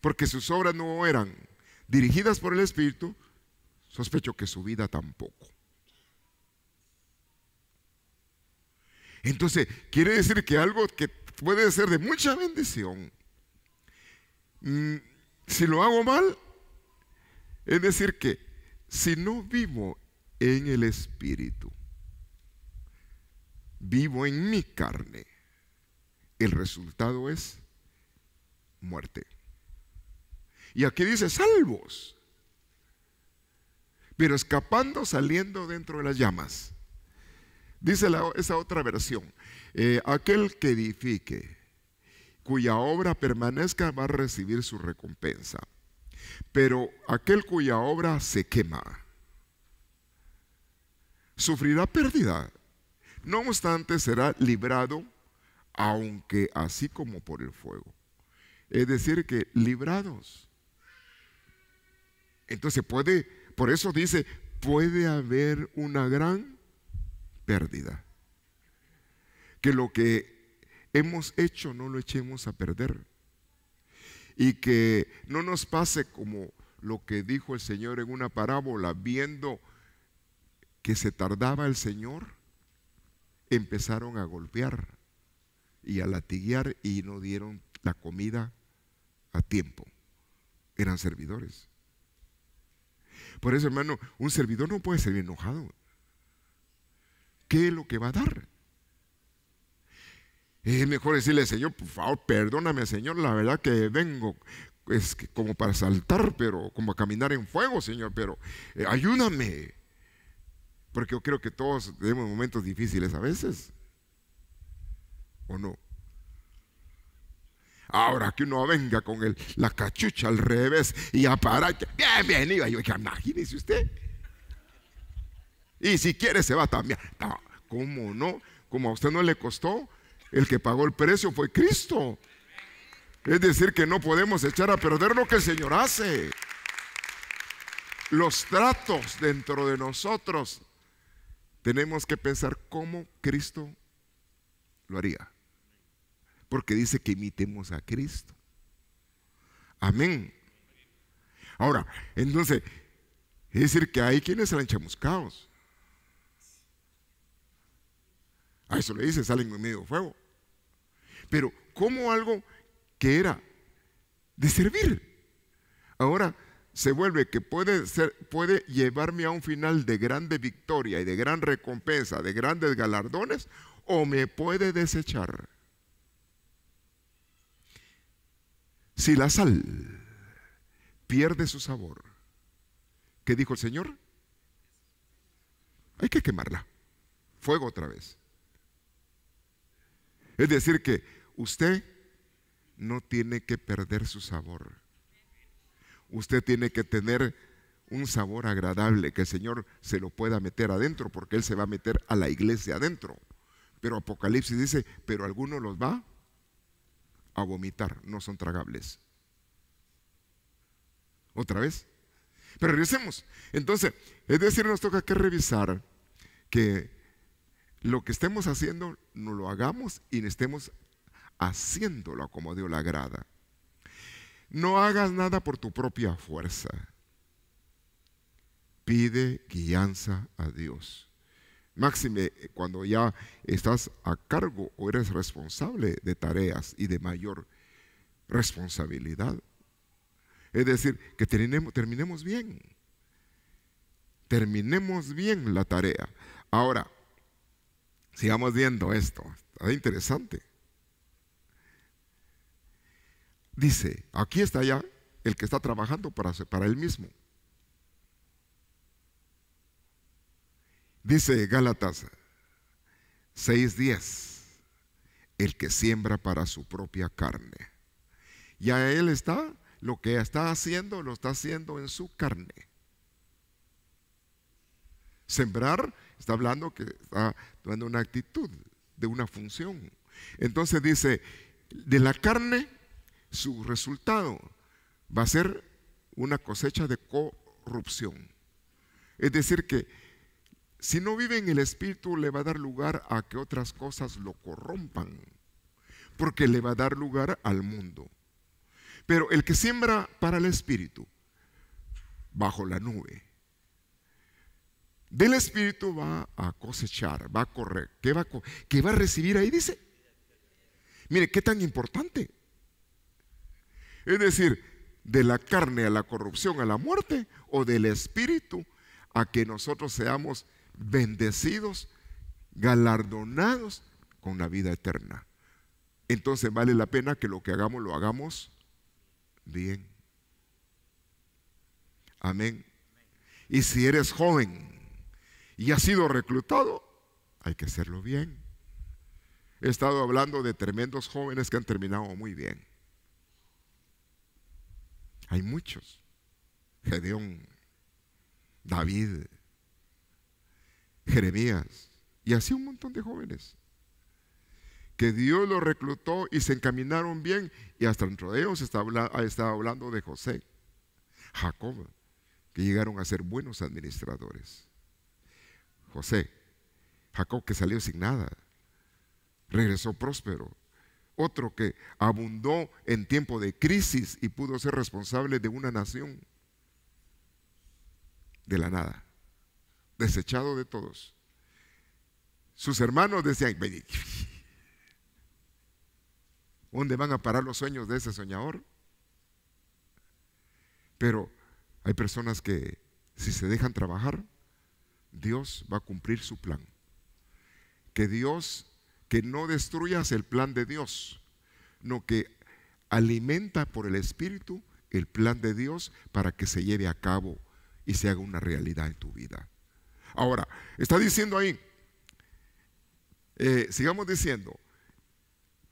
Porque sus obras no eran dirigidas por el Espíritu, sospecho que su vida tampoco. Entonces, quiere decir que algo que puede ser de mucha bendición, si lo hago mal, es decir que si no vivo en el Espíritu, vivo en mi carne, el resultado es muerte. Y aquí dice salvos, pero escapando, saliendo dentro de las llamas. Dice esa otra versión, aquel que edifique, cuya obra permanezca, va a recibir su recompensa. Pero aquel cuya obra se quema, sufrirá pérdida. No obstante, será librado, aunque así como por el fuego. Es decir, que librados. Entonces por eso dice, puede haber una gran pérdida. Que lo que hemos hecho no lo echemos a perder. Y que no nos pase como lo que dijo el Señor en una parábola, viendo que se tardaba el Señor, empezaron a golpear y a latiguear y no dieron la comida a tiempo. Eran servidores. Por eso, hermano, un servidor no puede ser enojado. ¿Qué es lo que va a dar? Es mejor decirle, Señor, por favor, perdóname, Señor, la verdad que vengo como para saltar, pero como a caminar en fuego, Señor, pero ayúdame. Porque yo creo que todos tenemos momentos difíciles a veces, ¿o no? Ahora que uno venga con la cachucha al revés y a parar, bienvenido, yo imagínese usted. Y si quiere se va también. No, ¿cómo no? Como a usted no le costó, el que pagó el precio fue Cristo. Es decir, que no podemos echar a perder lo que el Señor hace. Los tratos dentro de nosotros, tenemos que pensar cómo Cristo lo haría. Porque dice que imitemos a Cristo. Amén. Ahora, entonces, es decir que hay quienes salen chamuscados. A eso le dice, salen en medio fuego. Pero como algo que era de servir, ahora se vuelve que puede llevarme a un final de grande victoria y de gran recompensa, de grandes galardones, o me puede desechar. Si la sal pierde su sabor, ¿qué dijo el Señor? Hay que quemarla. Fuego otra vez. Es decir que usted no tiene que perder su sabor. Usted tiene que tener un sabor agradable, que el Señor se lo pueda meter adentro, porque Él se va a meter a la iglesia adentro. Pero Apocalipsis dice, pero alguno los va a vomitar, no son tragables. Otra vez. Pero regresemos. Entonces, es decir, nos toca que revisar que lo que estemos haciendo, no lo hagamos y estemos haciéndolo como Dios le agrada. No hagas nada por tu propia fuerza. Pide guianza a Dios. Máxime cuando ya estás a cargo o eres responsable de tareas y de mayor responsabilidad. Es decir, que terminemos bien. Terminemos bien la tarea. Ahora, sigamos viendo esto. Está interesante. Dice, aquí está ya el que está trabajando para él mismo. Dice Gálatas 6:10, el que siembra para su propia carne. Ya él está, lo que está haciendo, lo está haciendo en su carne. Sembrar, está hablando que está dando una actitud, de una función. Entonces dice, de la carne, su resultado va a ser una cosecha de corrupción. Es decir que si no vive en el Espíritu, le va a dar lugar a que otras cosas lo corrompan, porque le va a dar lugar al mundo. Pero el que siembra para el Espíritu, bajo la nube, del Espíritu va a cosechar, va a correr. ¿Qué va a recibir ahí? Dice. Mire, qué tan importante. Es decir, de la carne a la corrupción, a la muerte, o del Espíritu a que nosotros seamos bendecidos, galardonados con la vida eterna. Entonces vale la pena que lo que hagamos lo hagamos bien. Amén. Y si eres joven y has sido reclutado, hay que hacerlo bien. He estado hablando de tremendos jóvenes que han terminado muy bien. Hay muchos. Gedeón, David, Jeremías, y así un montón de jóvenes que Dios los reclutó y se encaminaron bien, y hasta dentro de ellos estaba hablando de José, Jacob, que llegaron a ser buenos administradores. José, Jacob, que salió sin nada, regresó próspero. Otro que abundó en tiempo de crisis y pudo ser responsable de una nación de la nada, desechado de todos. Sus hermanos decían: ¿dónde van a parar los sueños de ese soñador? Pero hay personas que, si se dejan trabajar, Dios va a cumplir su plan. Que no destruyas el plan de Dios, no, que alimenta por el Espíritu el plan de Dios para que se lleve a cabo y se haga una realidad en tu vida. Ahora, está diciendo ahí, sigamos diciendo,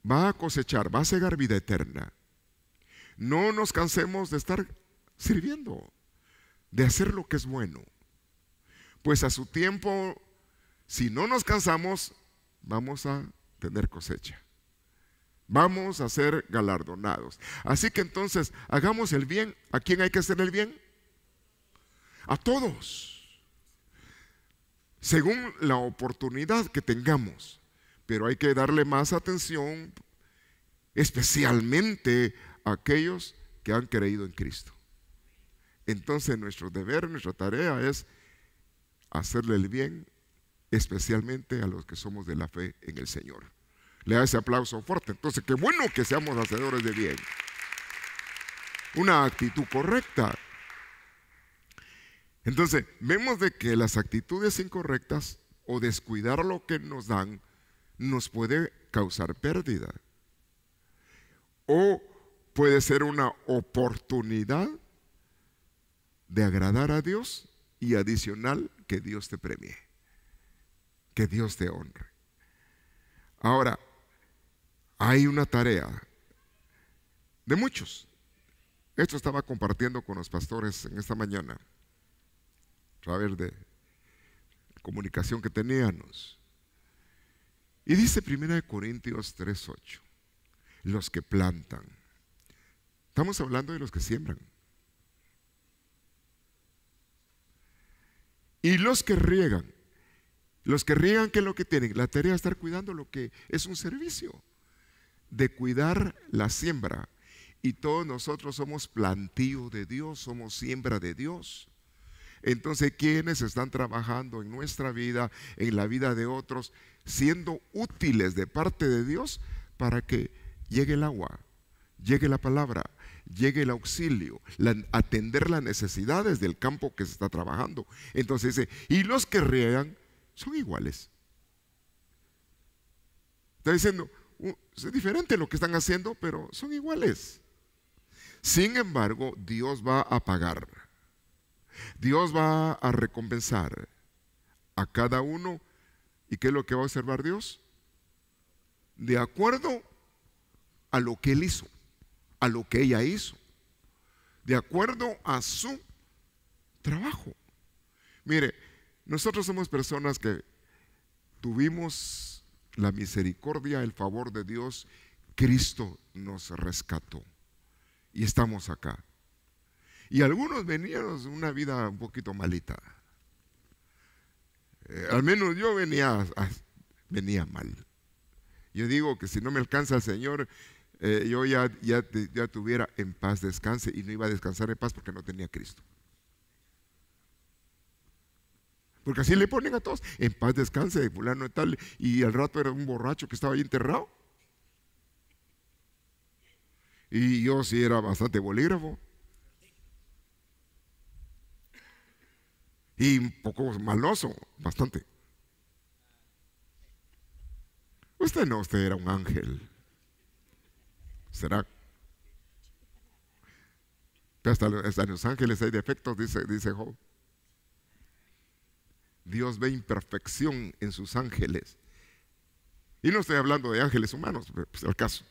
va a cosechar, va a cegar vida eterna. No nos cansemos de estar sirviendo, de hacer lo que es bueno, pues a su tiempo, si no nos cansamos, vamos a tener cosecha. Vamos a ser galardonados. Así que entonces, hagamos el bien. ¿A quién hay que hacer el bien? A todos, según la oportunidad que tengamos. Pero hay que darle más atención, especialmente a aquellos que han creído en Cristo. Entonces nuestro deber, nuestra tarea es hacerle el bien, especialmente a los que somos de la fe en el Señor. Le da ese aplauso fuerte. Entonces, qué bueno que seamos hacedores de bien. Una actitud correcta. Entonces, vemos de que las actitudes incorrectas o descuidar lo que nos dan nos puede causar pérdida. O puede ser una oportunidad de agradar a Dios y adicional que Dios te premie, que Dios te honre. Ahora, hay una tarea de muchos. Esto estaba compartiendo con los pastores en esta mañana, a través de comunicación que teníamos. Y dice 1 Corintios 3:8, los que plantan. Estamos hablando de los que siembran. Y los que riegan. Los que riegan, ¿qué es lo que tienen? La tarea de estar cuidando lo que es un servicio, de cuidar la siembra. Y todos nosotros somos plantío de Dios, somos siembra de Dios. Entonces, ¿quiénes están trabajando en nuestra vida, en la vida de otros, siendo útiles de parte de Dios para que llegue el agua, llegue la palabra, llegue el auxilio, atender las necesidades del campo que se está trabajando? Entonces dice, y los que riegan son iguales. Está diciendo, es diferente lo que están haciendo, pero son iguales. Sin embargo, Dios va a pagar. Dios va a recompensar a cada uno. ¿Y qué es lo que va a observar Dios? De acuerdo a lo que él hizo, a lo que ella hizo, de acuerdo a su trabajo. Mire, nosotros somos personas que tuvimos la misericordia, el favor de Dios. Cristo nos rescató y estamos acá. Y algunos veníamos de una vida un poquito malita. Al menos yo venía mal. Yo digo que si no me alcanza el Señor, yo ya tuviera en paz descanse, y no iba a descansar en paz porque no tenía Cristo. Porque así le ponen a todos. En paz descanse de fulano y tal. Y al rato era un borracho que estaba ahí enterrado. Y yo sí era bastante bolígrafo. Y un poco maloso, bastante. Usted no, usted era un ángel. ¿Será? Hasta en los ángeles hay defectos, dice Job. Dios ve imperfección en sus ángeles. Y no estoy hablando de ángeles humanos, pues al caso.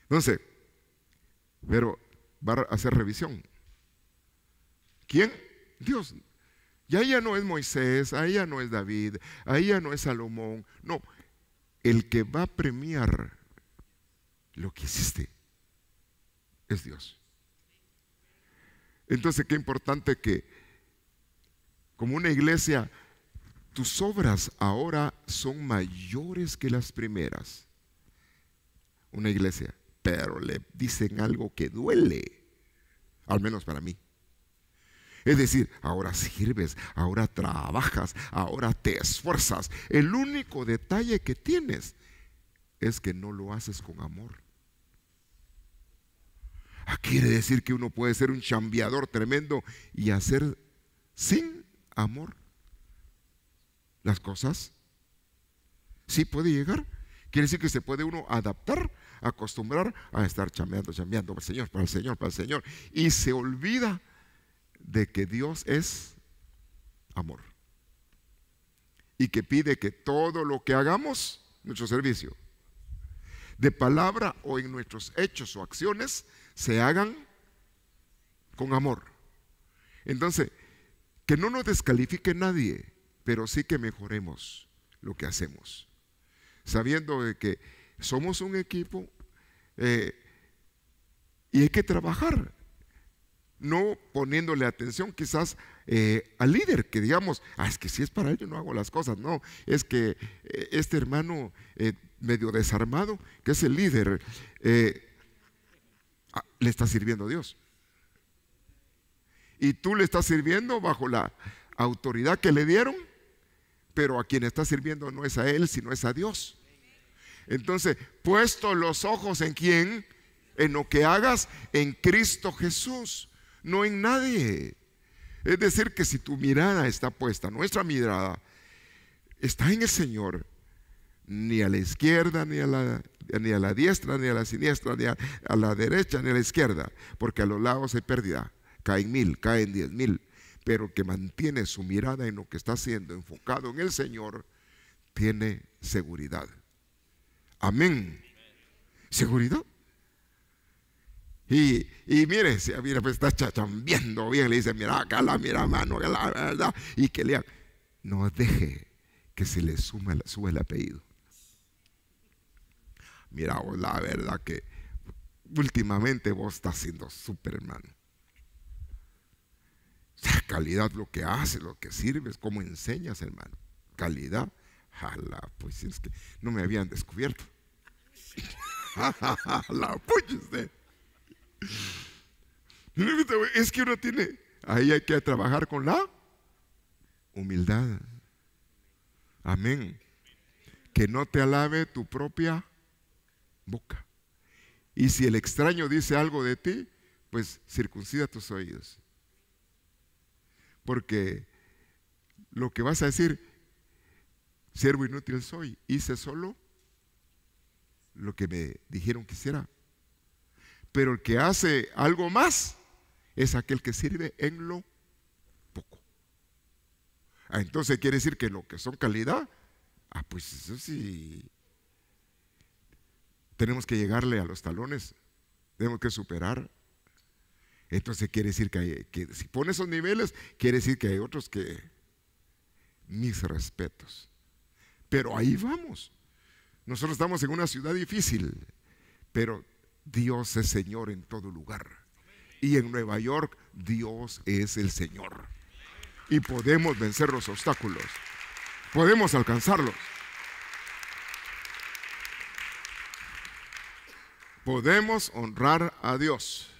Entonces, pero va a hacer revisión. ¿Quién? Dios. Y ahí ya no es Moisés, ahí ya no es David, ahí ya no es Salomón. No, el que va a premiar lo que hiciste es Dios. Entonces, qué importante que como una iglesia, tus obras ahora son mayores que las primeras. Una iglesia, pero le dicen algo que duele, al menos para mí. Es decir, ahora sirves, ahora trabajas, ahora te esfuerzas. El único detalle que tienes es que no lo haces con amor. Quiere decir que uno puede ser un chambeador tremendo y hacer sin amor las cosas. Sí puede llegar. Quiere decir que se puede uno adaptar, acostumbrar a estar chambeando para el Señor, para el Señor, para el Señor. Y se olvida de que Dios es amor. Y que pide que todo lo que hagamos, nuestro servicio, de palabra o en nuestros hechos o acciones, se hagan con amor. Entonces, que no nos descalifique nadie, pero sí que mejoremos lo que hacemos, sabiendo de que somos un equipo y hay que trabajar, no poniéndole atención quizás al líder, que digamos, es que si es para él yo no hago las cosas. No, es que este hermano medio desarmado, que es el líder, le está sirviendo a Dios. Y tú le estás sirviendo bajo la autoridad que le dieron, pero a quien está sirviendo no es a él, sino es a Dios. Entonces, puesto los ojos en quién, en lo que hagas, en Cristo Jesús, no en nadie. Es decir, que si tu mirada está puesta, nuestra mirada está en el Señor, ni a la izquierda, ni a la diestra, ni a la siniestra, ni a la derecha, ni a la izquierda, porque a los lados hay pérdida. Caen 1000, caen 10,000, pero que mantiene su mirada en lo que está haciendo, enfocado en el Señor, tiene seguridad. Amén. Seguridad. Y mire, pues está chachambiando bien, le dice, mira acá, mira mano, la verdad, y que lea. No deje que se le sube el apellido. Mira, vos, la verdad que últimamente vos estás siendo súper, hermano. Calidad lo que haces, lo que sirves, cómo enseñas, hermano. Calidad. Jala, pues es que no me habían descubierto. La pucha usted. Es que uno tiene, ahí hay que trabajar con la humildad. Amén. Que no te alabe tu propia boca. Y si el extraño dice algo de ti, pues circuncida tus oídos. Porque lo que vas a decir, siervo inútil soy, hice solo lo que me dijeron que hiciera. Pero el que hace algo más es aquel que sirve en lo poco. Entonces quiere decir que lo que son calidad, pues eso sí, tenemos que llegarle a los talones, tenemos que superar. Entonces quiere decir que si pone esos niveles, quiere decir que hay otros que mis respetos. Pero ahí vamos. Nosotros estamos en una ciudad difícil, pero Dios es Señor en todo lugar. Y en Nueva York Dios es el Señor. Y podemos vencer los obstáculos. Podemos alcanzarlos. Podemos honrar a Dios.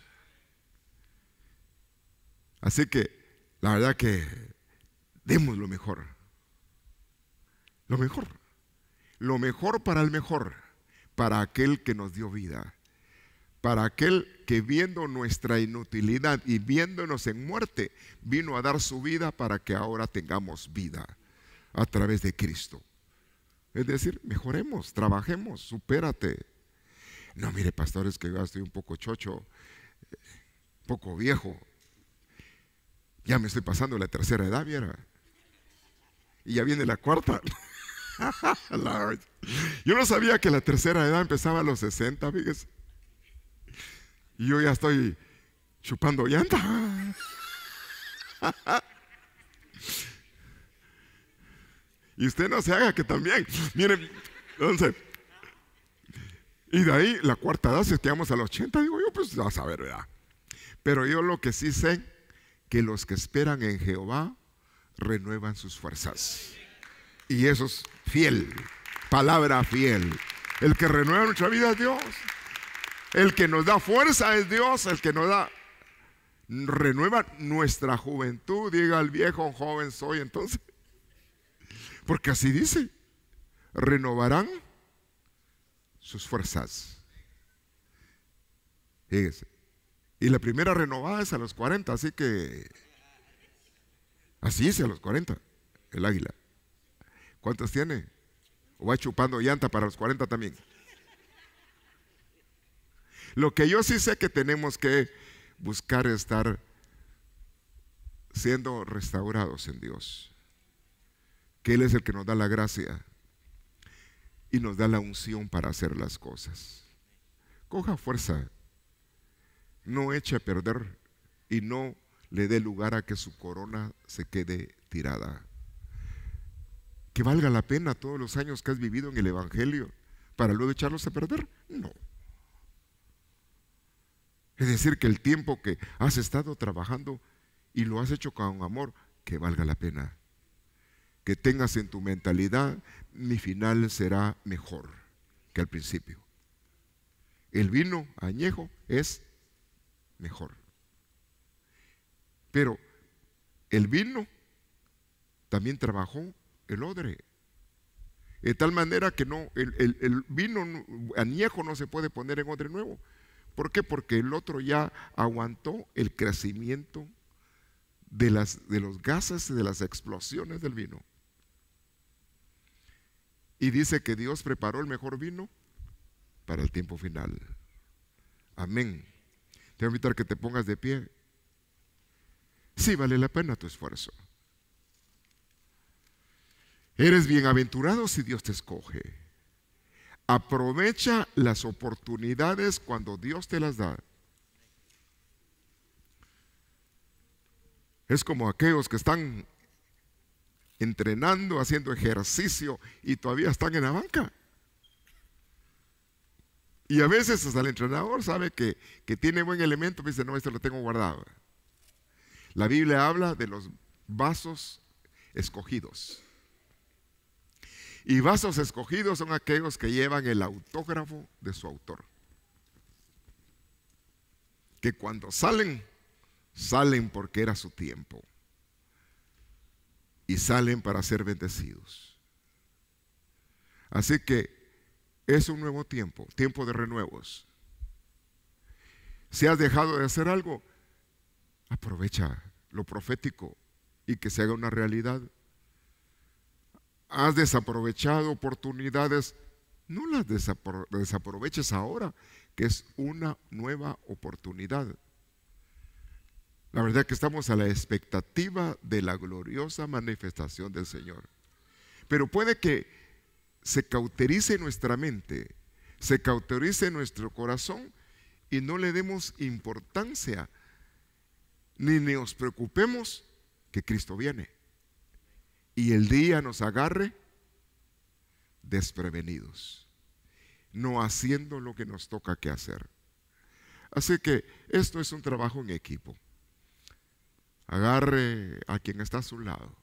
Así que la verdad que Demos lo mejor. Lo mejor. Lo mejor para el mejor. Para aquel que nos dio vida. Para aquel que viendo nuestra inutilidad y viéndonos en muerte, vino a dar su vida para que ahora tengamos vida a través de Cristo. Es decir, mejoremos, trabajemos, supérate. No, mire, pastor, es que yo estoy un poco chocho, un poco viejo. Ya me estoy pasando la tercera edad, viera. Y ya viene la cuarta. Yo no sabía que la tercera edad empezaba a los 60, fíjese. Y yo ya estoy chupando llanta. Y usted no se haga que también. Miren, entonces, y de ahí la cuarta edad, si es que vamos a los 80, digo yo, pues vas a ver, ¿verdad? Pero yo lo que sí sé, que los que esperan en Jehová renuevan sus fuerzas. Y eso es fiel, palabra fiel. El que renueva nuestra vida es Dios. El que nos da fuerza es Dios. El que nos da, renueva nuestra juventud. Diga el viejo, joven soy. Entonces, porque así dice, renovarán sus fuerzas. Fíjese. Y la primera renovada es a los 40, así que así es a los 40, el águila. ¿Cuántos tiene? ¿O va chupando llanta para los 40 también? Lo que yo sí sé que tenemos que buscar es estar siendo restaurados en Dios. Que Él es el que nos da la gracia y nos da la unción para hacer las cosas. Coja fuerza. No eche a perder y no le dé lugar a que su corona se quede tirada. Que valga la pena todos los años que has vivido en el Evangelio para luego echarlos a perder. No. Es decir, que el tiempo que has estado trabajando y lo has hecho con amor, que valga la pena. Que tengas en tu mentalidad, mi final será mejor que al principio. El vino añejo es mejor. Pero el vino también trabajó el odre. De tal manera que no, el vino añejo no se puede poner en odre nuevo. ¿Por qué? Porque el otro ya aguantó el crecimiento de los gases y de las explosiones del vino. Y dice que Dios preparó el mejor vino para el tiempo final. Amén. Te voy a invitar que te pongas de pie. Sí, vale la pena tu esfuerzo. Eres bienaventurado si Dios te escoge. Aprovecha las oportunidades cuando Dios te las da. Es como aquellos que están entrenando, haciendo ejercicio y todavía están en la banca. Y a veces hasta el entrenador sabe que tiene buen elemento, dice, no, esto lo tengo guardado. La Biblia habla de los vasos escogidos. Y vasos escogidos son aquellos que llevan el autógrafo de su autor. Que cuando salen, salen porque era su tiempo. Y salen para ser bendecidos. Así que es un nuevo tiempo, tiempo de renuevos. Si has dejado de hacer algo, aprovecha lo profético y que se haga una realidad. Has desaprovechado oportunidades, no las desaproveches ahora, que es una nueva oportunidad. La verdad que estamos a la expectativa de la gloriosa manifestación del Señor. Pero puede que se cauterice nuestra mente, se cauterice nuestro corazón y no le demos importancia, ni nos preocupemos que Cristo viene. Y el día nos agarre desprevenidos, no haciendo lo que nos toca que hacer. Así que esto es un trabajo en equipo. Agarre a quien está a su lado,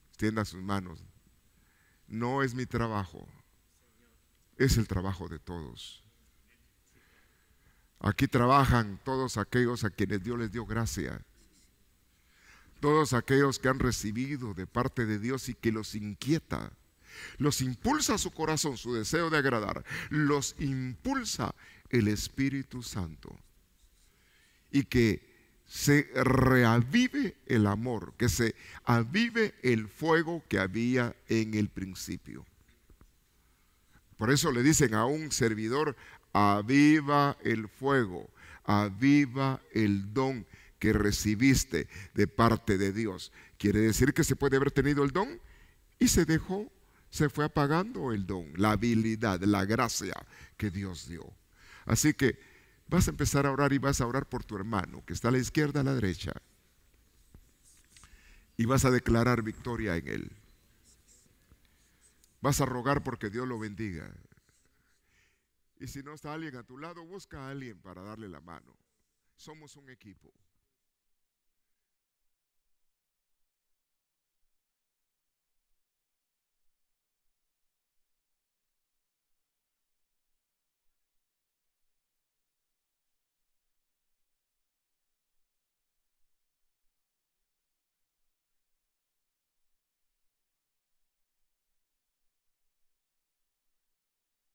extienda sus manos. No es mi trabajo, es el trabajo de todos. Aquí trabajan todos aquellos a quienes Dios les dio gracia. Todos aquellos que han recibido de parte de Dios y que los inquieta, los impulsa su corazón, su deseo de agradar, los impulsa el Espíritu Santo. Y que se reavive el amor, que se avive el fuego que había en el principio. Por eso le dicen a un servidor: aviva el fuego, aviva el don que recibiste de parte de Dios. Quiere decir que se puede haber tenido el don y se fue apagando el don, la habilidad, la gracia que Dios dio. Así que vas a empezar a orar y vas a orar por tu hermano que está a la izquierda, a la derecha, y vas a declarar victoria en él. Vas a rogar porque Dios lo bendiga. Y si no está alguien a tu lado, busca a alguien para darle la mano. Somos un equipo.